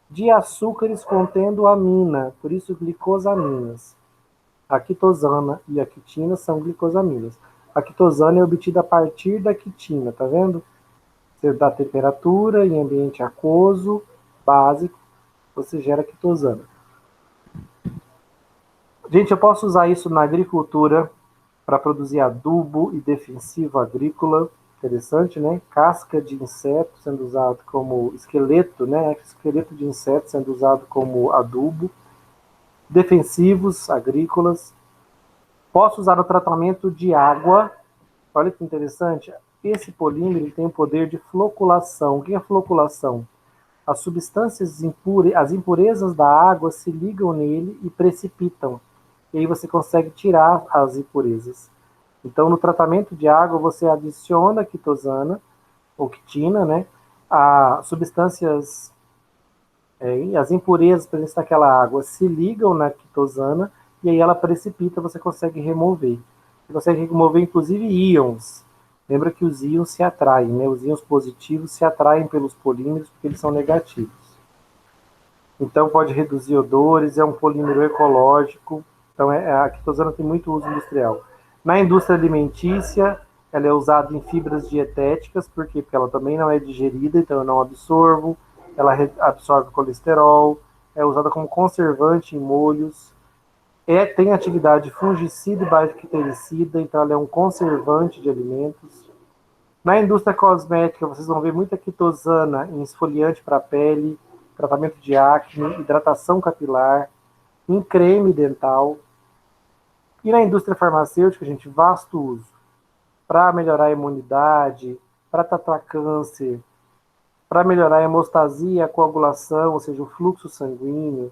de açúcares contendo amina, por isso glicosaminas. A quitosana e a quitina são glicosaminas. A quitosana é obtida a partir da quitina, tá vendo? Você dá temperatura em ambiente aquoso, básico, você gera quitosana. Gente, eu posso usar isso na agricultura para produzir adubo e defensivo agrícola. Interessante, né? Casca de inseto sendo usado como esqueleto, né? Esqueleto de inseto sendo usado como adubo. Defensivos agrícolas. Posso usar no tratamento de água. Olha que interessante. Esse polímero tem o poder de floculação. O que é floculação? As substâncias as impurezas da água se ligam nele e precipitam. E aí você consegue tirar as impurezas. Então, no tratamento de água, você adiciona quitosana, ou quitina, né? As substâncias, as impurezas presentes naquela água se ligam na quitosana e aí ela precipita, você consegue remover. Você consegue remover, inclusive, íons. Lembra que os íons se atraem, né? Os íons positivos se atraem pelos polímeros porque eles são negativos. Então, pode reduzir odores, é um polímero ecológico. Então, a quitosana tem muito uso industrial. Na indústria alimentícia, ela é usada em fibras dietéticas, por quê? Porque ela também não é digerida, então eu não absorvo, ela absorve colesterol, é usada como conservante em molhos, tem atividade fungicida e bactericida, então ela é um conservante de alimentos. Na indústria cosmética, vocês vão ver muita quitosana em esfoliante para a pele, tratamento de acne, hidratação capilar, em creme dental. E na indústria farmacêutica, gente, vasto uso. Para melhorar a imunidade, para tratar câncer, para melhorar a hemostasia, a coagulação, ou seja, o fluxo sanguíneo,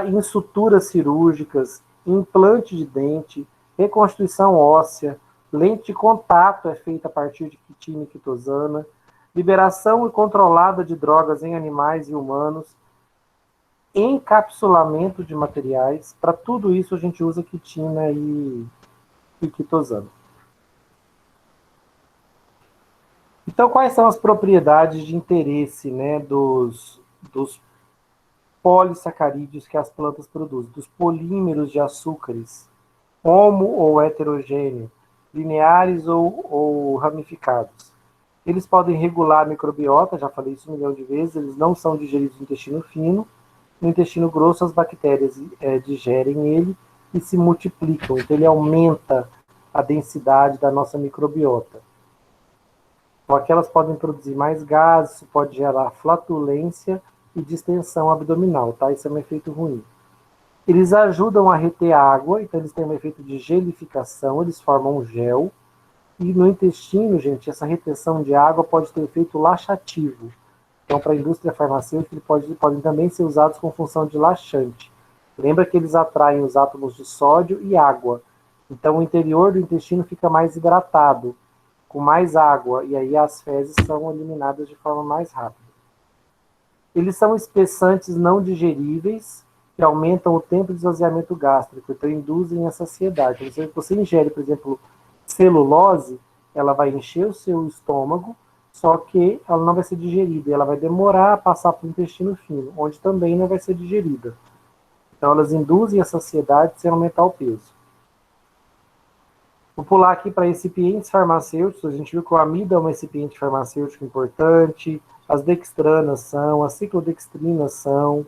em suturas cirúrgicas, implante de dente, reconstituição óssea, lente de contato é feita a partir de quitina e quitosana, liberação controlada de drogas em animais e humanos, encapsulamento de materiais. Para tudo isso a gente usa quitina e quitosana. Então, quais são as propriedades de interesse, né, dos polissacarídeos que as plantas produzem, dos polímeros de açúcares, homo ou heterogêneo, lineares ou ramificados? Eles podem regular a microbiota, já falei isso 1 milhão de vezes, eles não são digeridos no intestino fino. No intestino grosso, as bactérias digerem ele e se multiplicam. Então, ele aumenta a densidade da nossa microbiota. Então, aqui elas podem produzir mais gases, isso pode gerar flatulência e distensão abdominal, tá? Isso é um efeito ruim. Eles ajudam a reter água, então eles têm um efeito de gelificação, eles formam um gel. E no intestino, gente, essa retenção de água pode ter efeito laxativo. Então, para a indústria farmacêutica, eles podem também ser usados com função de laxante. Lembra que eles atraem os átomos de sódio e água. Então, o interior do intestino fica mais hidratado, com mais água, e aí as fezes são eliminadas de forma mais rápida. Eles são espessantes não digeríveis, que aumentam o tempo de esvaziamento gástrico, então induzem a saciedade. Se você ingere, por exemplo, celulose, ela vai encher o seu estômago, só que ela não vai ser digerida, ela vai demorar a passar para o intestino fino, onde também não vai ser digerida. Então elas induzem a saciedade sem aumentar o peso. Vou pular aqui para recipientes farmacêuticos. A gente viu que o amido é um recipiente farmacêutico importante, as dextranas são, as ciclodextrinas são,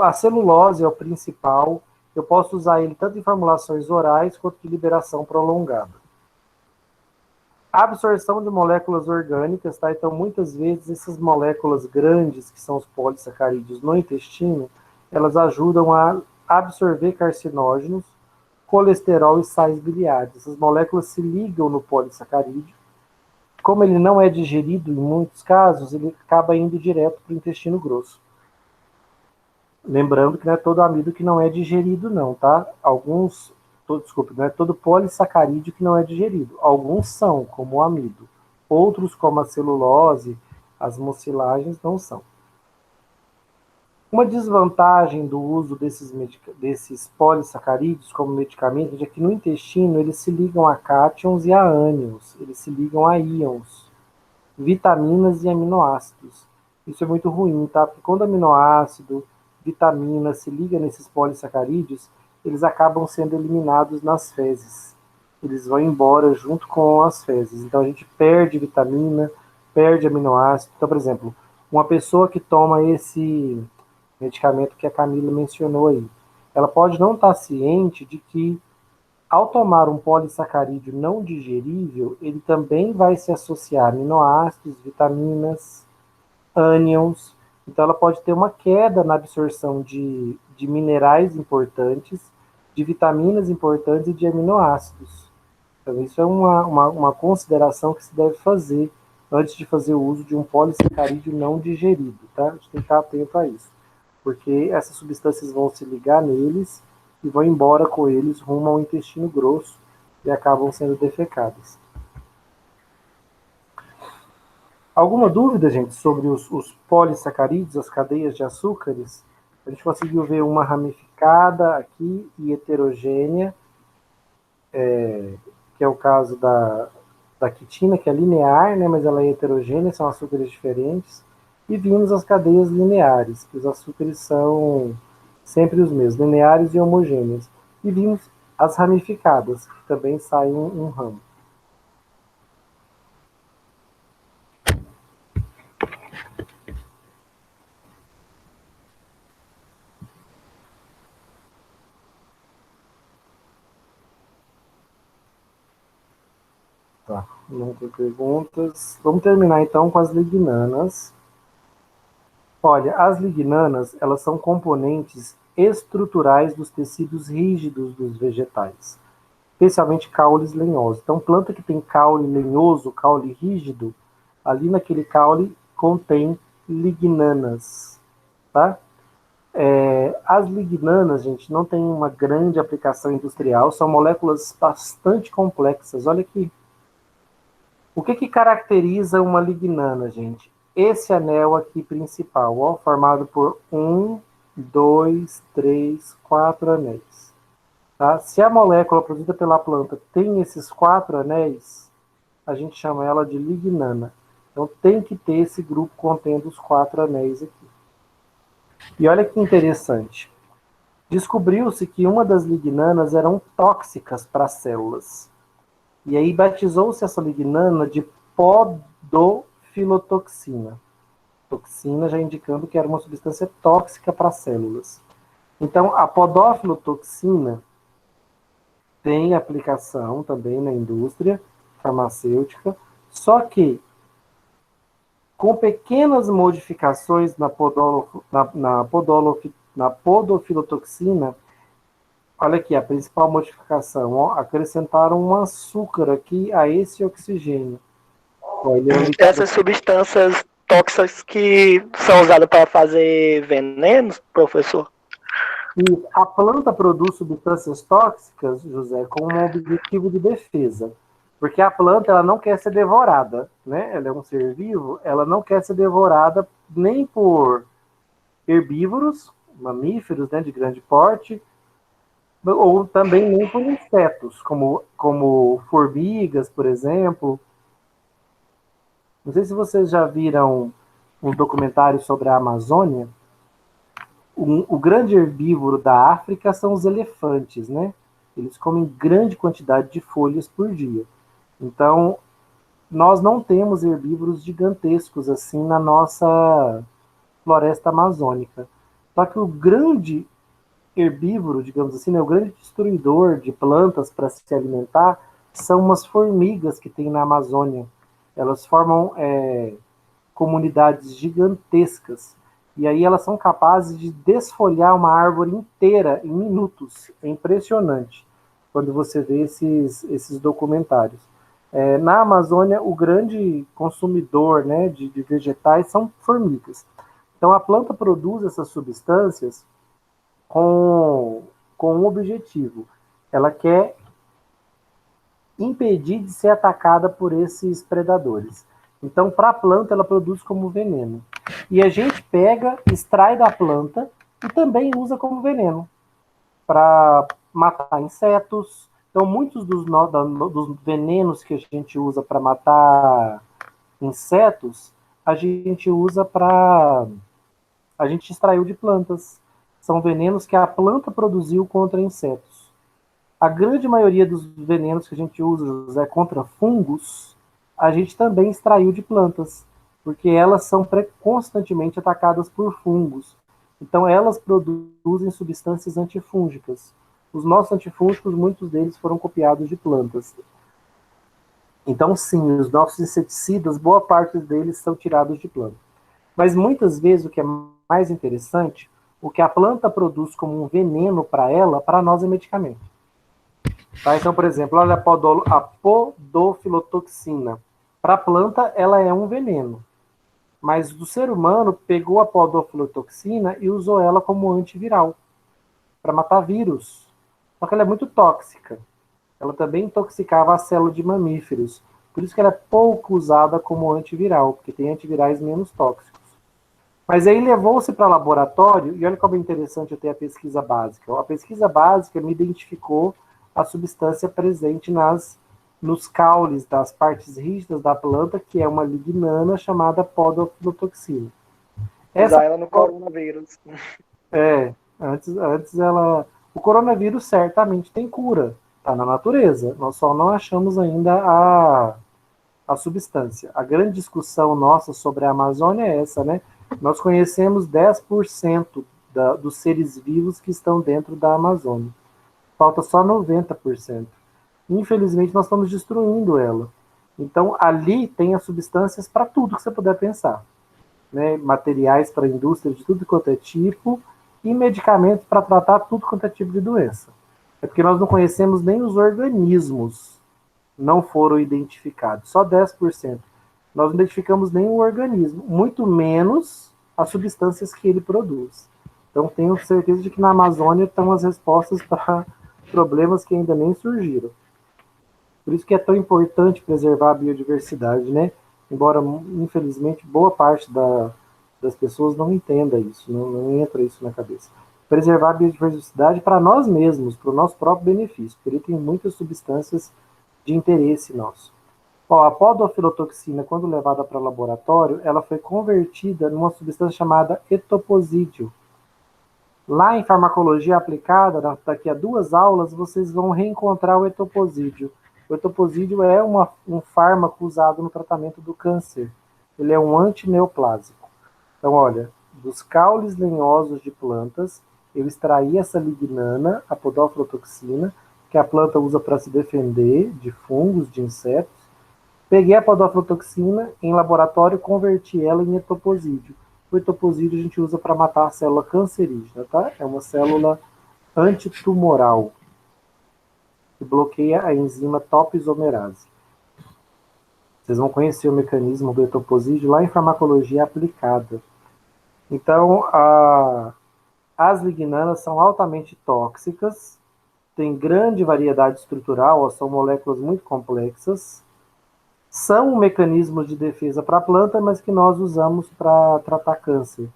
a celulose é o principal. Eu posso usar ele tanto em formulações orais quanto de liberação prolongada. A absorção de moléculas orgânicas, tá? Então, muitas vezes, essas moléculas grandes, que são os polissacarídeos no intestino, elas ajudam a absorver carcinógenos, colesterol e sais biliares. Essas moléculas se ligam no polissacarídeo. Como ele não é digerido em muitos casos, ele acaba indo direto para o intestino grosso. Lembrando que não é todo amido que não é digerido, não, tá? Não é todo polissacarídeo que não é digerido. Alguns são, como o amido. Outros, como a celulose, as mucilagens, não são. Uma desvantagem do uso desses polissacarídeos como medicamentos é que no intestino eles se ligam a cátions e a ânions, eles se ligam a íons, vitaminas e aminoácidos. Isso é muito ruim, tá? Porque quando aminoácido, vitamina se liga nesses polissacarídeos, eles acabam sendo eliminados nas fezes. Eles vão embora junto com as fezes. Então a gente perde vitamina, perde aminoácido. Então, por exemplo, uma pessoa que toma esse medicamento que a Camila mencionou aí, ela pode não estar ciente de que, ao tomar um polissacarídeo não digerível, ele também vai se associar a aminoácidos, vitaminas, ânions. Então, ela pode ter uma queda na absorção de minerais importantes, de vitaminas importantes e de aminoácidos. Então, isso é uma consideração que se deve fazer antes de fazer o uso de um polissacarídeo não digerido, tá? A gente tem que estar atento a isso, porque essas substâncias vão se ligar neles e vão embora com eles rumo ao intestino grosso e acabam sendo defecadas. Alguma dúvida, gente, sobre os polissacarídeos, as cadeias de açúcares? A gente conseguiu ver uma ramificada aqui e heterogênea, que é o caso da quitina, que é linear, né, mas ela é heterogênea, são açúcares diferentes. E vimos as cadeias lineares, que os açúcares são sempre os mesmos, lineares e homogêneos. E vimos as ramificadas, que também saem um ramo. Tá, não tem perguntas. Vamos terminar então com as lignanas. Olha, as lignanas, elas são componentes estruturais dos tecidos rígidos dos vegetais, especialmente caules lenhosos. Então, planta que tem caule lenhoso, caule rígido, ali naquele caule contém lignanas, tá? As lignanas, gente, não tem uma grande aplicação industrial, são moléculas bastante complexas. Olha aqui. O que caracteriza uma lignana, gente? Esse anel aqui principal, ó, formado por 1, 2, 3, 4 anéis. Tá? Se a molécula produzida pela planta tem esses 4 anéis, a gente chama ela de lignana. Então tem que ter esse grupo contendo os 4 anéis aqui. E olha que interessante. Descobriu-se que uma das lignanas eram tóxicas para as células. E aí batizou-se essa lignana de podofilotoxina. Toxina já indicando que era uma substância tóxica para as células. Então, a podofilotoxina tem aplicação também na indústria farmacêutica, só que com pequenas modificações na podofilotoxina. Olha aqui, a principal modificação, ó, acrescentaram um açúcar aqui a esse oxigênio. Ó, essas substâncias tóxicas que são usadas para fazer venenos, professor? E a planta produz substâncias tóxicas, José, com um objetivo de defesa. Porque a planta ela não quer ser devorada, né? Ela é um ser vivo, ela não quer ser devorada nem por herbívoros, mamíferos, né, de grande porte, ou também nem por insetos, como formigas, por exemplo. Não sei se vocês já viram um documentário sobre a Amazônia. O grande herbívoro da África são os elefantes, né? Eles comem grande quantidade de folhas por dia. Então, nós não temos herbívoros gigantescos assim na nossa floresta amazônica. Só que o grande herbívoro, digamos assim, né, o grande destruidor de plantas para se alimentar são umas formigas que tem na Amazônia. Elas formam comunidades gigantescas. E aí elas são capazes de desfolhar uma árvore inteira em minutos. É impressionante quando você vê esses documentários. Na Amazônia, o grande consumidor, né, de vegetais são formigas. Então a planta produz essas substâncias com um objetivo. Ela quer impedir de ser atacada por esses predadores. Então, para a planta, ela produz como veneno. E a gente pega, extrai da planta e também usa como veneno para matar insetos. Então, muitos dos venenos que a gente usa para matar insetos, a gente usa para... A gente extraiu de plantas. São venenos que a planta produziu contra insetos. A grande maioria dos venenos que a gente usa contra fungos, a gente também extraiu de plantas, porque elas são constantemente atacadas por fungos. Então, elas produzem substâncias antifúngicas. Os nossos antifúngicos, muitos deles foram copiados de plantas. Então, sim, os nossos inseticidas, boa parte deles são tirados de plantas. Mas, muitas vezes, o que é mais interessante, o que a planta produz como um veneno para ela, para nós é medicamento. Tá? Então, por exemplo, olha a podofilotoxina. Para a planta, ela é um veneno. Mas o ser humano pegou a podofilotoxina e usou ela como antiviral, para matar vírus. Só que ela é muito tóxica. Ela também intoxicava a célula de mamíferos. Por isso que ela é pouco usada como antiviral, porque tem antivirais menos tóxicos. Mas aí levou-se para laboratório, e olha como é interessante eu ter a pesquisa básica. A pesquisa básica me identificou a substância presente nos caules das partes rígidas da planta, que é uma lignana chamada podofilotoxina. Usar ela no coronavírus. Antes ela... O coronavírus certamente tem cura, está na natureza. Nós só não achamos ainda a substância. A grande discussão nossa sobre a Amazônia é essa, né? Nós conhecemos 10% dos seres vivos que estão dentro da Amazônia. Falta só 90%. Infelizmente, nós estamos destruindo ela. Então, ali tem as substâncias para tudo que você puder pensar. Né? Materiais para a indústria de tudo quanto é tipo e medicamentos para tratar tudo quanto é tipo de doença. É porque nós não conhecemos nem os organismos, não foram identificados. Só 10%. Nós não identificamos nem o organismo, muito menos as substâncias que ele produz. Então, tenho certeza de que na Amazônia estão as respostas para problemas que ainda nem surgiram. Por isso que é tão importante preservar a biodiversidade, né? Embora, infelizmente, boa parte das pessoas não entenda isso, não entra isso na cabeça. Preservar a biodiversidade para nós mesmos, para o nosso próprio benefício, porque ele tem muitas substâncias de interesse nosso. A podofilotoxina, quando levada para o laboratório, ela foi convertida numa substância chamada etoposídeo. Lá em farmacologia aplicada, daqui a 2 aulas, vocês vão reencontrar o etoposídeo. O etoposídeo é um fármaco usado no tratamento do câncer. Ele é um antineoplásico. Então, olha, dos caules lenhosos de plantas, eu extraí essa lignana, a podofilotoxina, que a planta usa para se defender de fungos, de insetos. Peguei a podofilotoxina em laboratório e converti ela em etoposídeo. O etoposídeo a gente usa para matar a célula cancerígena, tá? É uma célula antitumoral que bloqueia a enzima topoisomerase. Vocês vão conhecer o mecanismo do etoposídeo lá em farmacologia aplicada. Então, as lignanas são altamente tóxicas, têm grande variedade estrutural, são moléculas muito complexas, são mecanismos de defesa para a planta, mas que nós usamos para tratar câncer.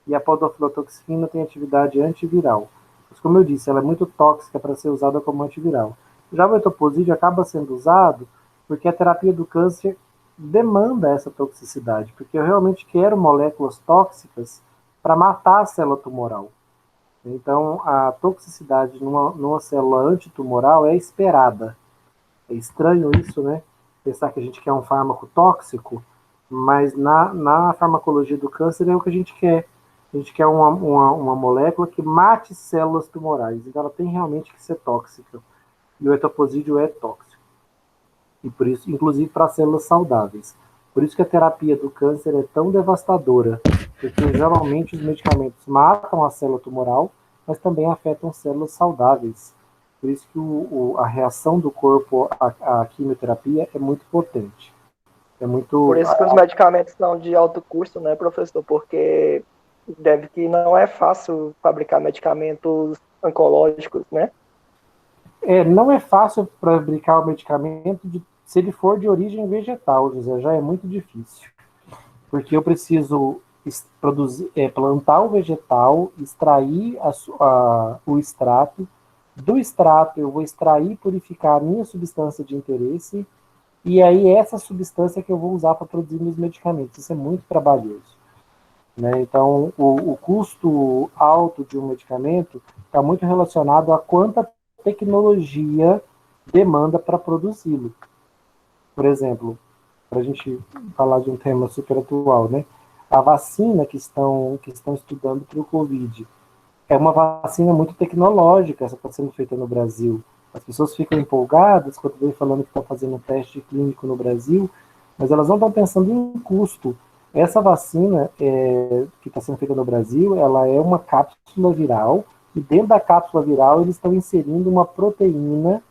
e a podoflotoxina tem atividade antiviral. Mas, como eu disse, ela é muito tóxica para ser usada como antiviral. Já o etoposídeo acaba sendo usado porque a terapia do câncer demanda essa toxicidade, porque eu realmente quero moléculas tóxicas para matar a célula tumoral. Então, a toxicidade numa célula antitumoral é esperada. É estranho isso, né? Pensar que a gente quer um fármaco tóxico, mas na farmacologia do câncer é o que a gente quer. A gente quer uma molécula que mate células tumorais. Então, ela tem realmente que ser tóxica. E o etoposídeo é tóxico. E por isso, inclusive para células saudáveis. Por isso que a terapia do câncer é tão devastadora, porque geralmente os medicamentos matam a célula tumoral, mas também afetam células saudáveis. Por isso que a reação do corpo à quimioterapia é muito potente. É Por muito. isso que os medicamentos são de alto custo, né, professor? Porque deve que não é fácil fabricar medicamentos oncológicos, né? Não é fácil fabricar o medicamento se ele for de origem vegetal, José, já é muito difícil. Porque eu preciso produzir, plantar o vegetal, extrair o extrato. Do extrato, eu vou extrair e purificar a minha substância de interesse, e aí essa substância que eu vou usar para produzir meus medicamentos. Isso é muito trabalhoso. Né? Então, o custo alto de um medicamento está muito relacionado a quanta tecnologia demanda para produzi-lo. Por exemplo, para a gente falar de um tema super atual, né? A vacina que estão estudando para o Covid é uma vacina muito tecnológica, essa está sendo feita no Brasil. As pessoas ficam empolgadas quando vem falando que está fazendo um teste clínico no Brasil, mas elas não estão pensando em custo. Essa vacina que está sendo feita no Brasil, ela é uma cápsula viral, e dentro da cápsula viral eles estão inserindo uma proteína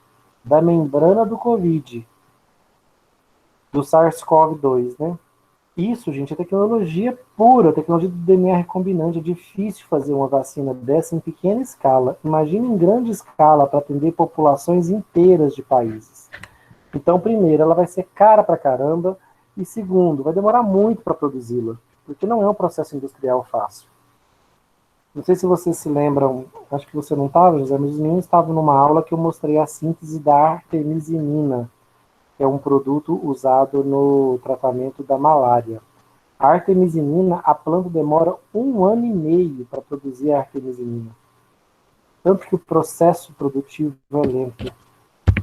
da membrana do Covid, do SARS-CoV-2, né? Isso, gente, é tecnologia pura, tecnologia do DNA recombinante. É difícil fazer uma vacina dessa em pequena escala. Imagina em grande escala para atender populações inteiras de países. Então, primeiro, ela vai ser cara pra caramba. E segundo, vai demorar muito para produzi-la, porque não é um processo industrial fácil. Não sei se vocês se lembram, acho que você não estava, José, mas os meninos estavam numa aula que eu mostrei a síntese da artemisinina, que é um produto usado no tratamento da malária. A artemisinina, a planta demora 1 ano e meio para produzir a artemisinina. Tanto que o processo produtivo é lento,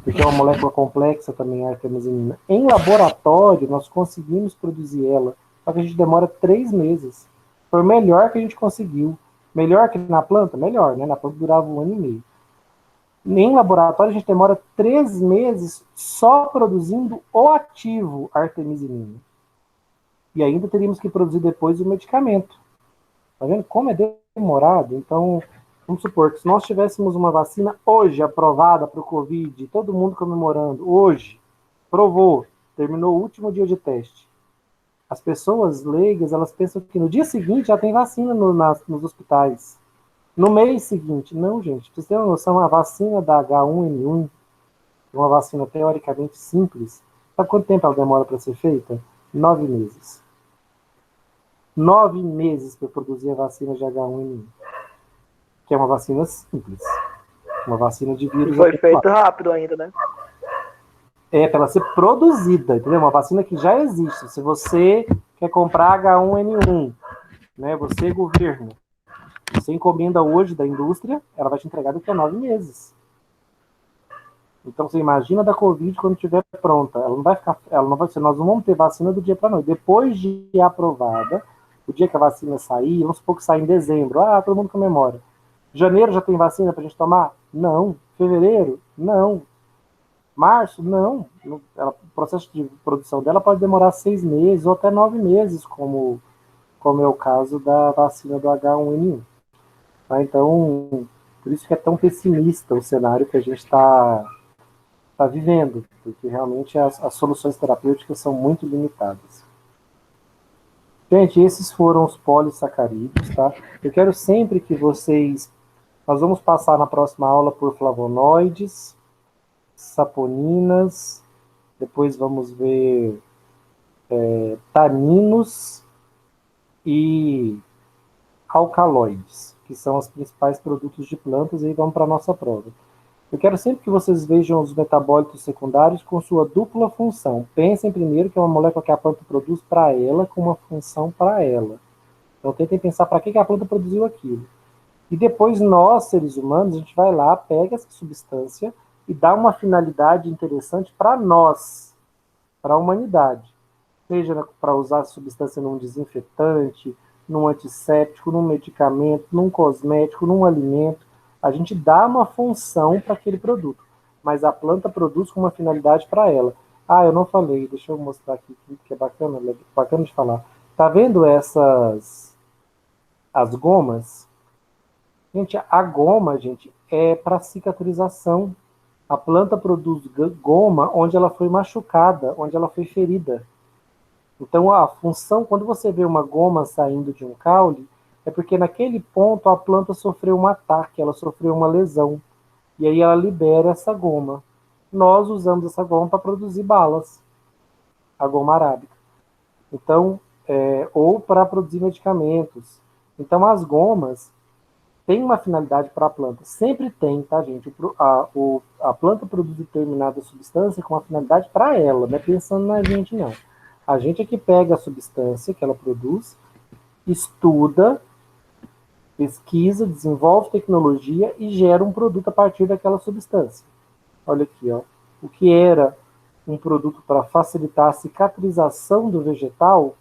porque é uma molécula complexa também a artemisinina. Em laboratório, nós conseguimos produzir ela, só que a gente demora 3 meses. Foi o melhor que a gente conseguiu. Melhor que na planta? Melhor, né? Na planta durava 1 ano e meio. Em laboratório, a gente demora 3 meses só produzindo o ativo artemisinina. E ainda teríamos que produzir depois o medicamento. Tá vendo como é demorado? Então, vamos supor que se nós tivéssemos uma vacina hoje aprovada para o Covid, todo mundo comemorando, hoje, provou, terminou o último dia de teste. As pessoas leigas, elas pensam que no dia seguinte já tem vacina nos hospitais. No mês seguinte, não, gente, pra vocês terem uma noção, a vacina da H1N1, uma vacina teoricamente simples, sabe quanto tempo ela demora para ser feita? 9 meses. 9 meses para produzir a vacina de H1N1, que é uma vacina simples, uma vacina de vírus. E foi feito rápido ainda, né? Para ela ser produzida, entendeu? Uma vacina que já existe. Se você quer comprar H1N1, né, você, governo, você encomenda hoje da indústria, ela vai te entregar daqui a 9 meses. Então você imagina da Covid quando estiver pronta. Ela não vai ser, nós não vamos ter vacina do dia para noite. Depois de aprovada, o dia que a vacina sair, vamos supor que sai em dezembro, todo mundo comemora. Janeiro já tem vacina para a gente tomar? Não. Fevereiro? Não. Março? Não. O processo de produção dela pode demorar 6 meses ou até 9 meses, como é o caso da vacina do H1N1. Tá? Então, por isso que é tão pessimista o cenário que a gente está vivendo, porque realmente as soluções terapêuticas são muito limitadas. Gente, esses foram os polissacarídeos, tá? Eu quero sempre que vocês... Nós vamos passar na próxima aula por flavonoides, saponinas, depois vamos ver taninos e alcaloides, que são os principais produtos de plantas, e aí vamos para a nossa prova. Eu quero sempre que vocês vejam os metabólitos secundários com sua dupla função. Pensem primeiro que é uma molécula que a planta produz para ela, com uma função para ela. Então tentem pensar para que a planta produziu aquilo. E depois nós, seres humanos, a gente vai lá, pega essa substância e dá uma finalidade interessante para nós, para a humanidade. Seja para usar a substância num desinfetante, num antisséptico, num medicamento, num cosmético, num alimento. A gente dá uma função para aquele produto, mas a planta produz com uma finalidade para ela. Ah, eu não falei, deixa eu mostrar aqui, que é bacana de falar. Tá vendo as gomas? Gente, a goma, gente, é para cicatrização. A planta produz goma onde ela foi machucada, onde ela foi ferida. Então, a função, quando você vê uma goma saindo de um caule, é porque naquele ponto a planta sofreu um ataque, ela sofreu uma lesão. E aí ela libera essa goma. Nós usamos essa goma para produzir balas, a goma arábica. Então, ou para produzir medicamentos. Então, as gomas têm uma finalidade para a planta. Sempre tem, tá, gente? A planta produz determinada substância com uma finalidade para ela, não é pensando na gente, não. A gente é que pega a substância que ela produz, estuda, pesquisa, desenvolve tecnologia e gera um produto a partir daquela substância. Olha aqui, ó. O que era um produto para facilitar a cicatrização do vegetal,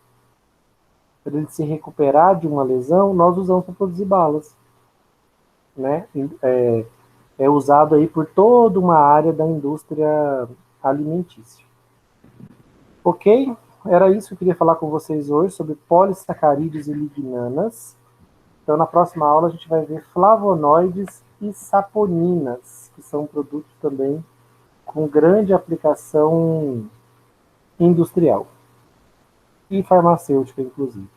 para ele se recuperar de uma lesão, nós usamos para produzir balas. Né? É usado aí por toda uma área da indústria alimentícia. Ok? Era isso que eu queria falar com vocês hoje sobre polissacarídeos e lignanas. Então, na próxima aula, a gente vai ver flavonoides e saponinas, que são produtos também com grande aplicação industrial e farmacêutica, inclusive.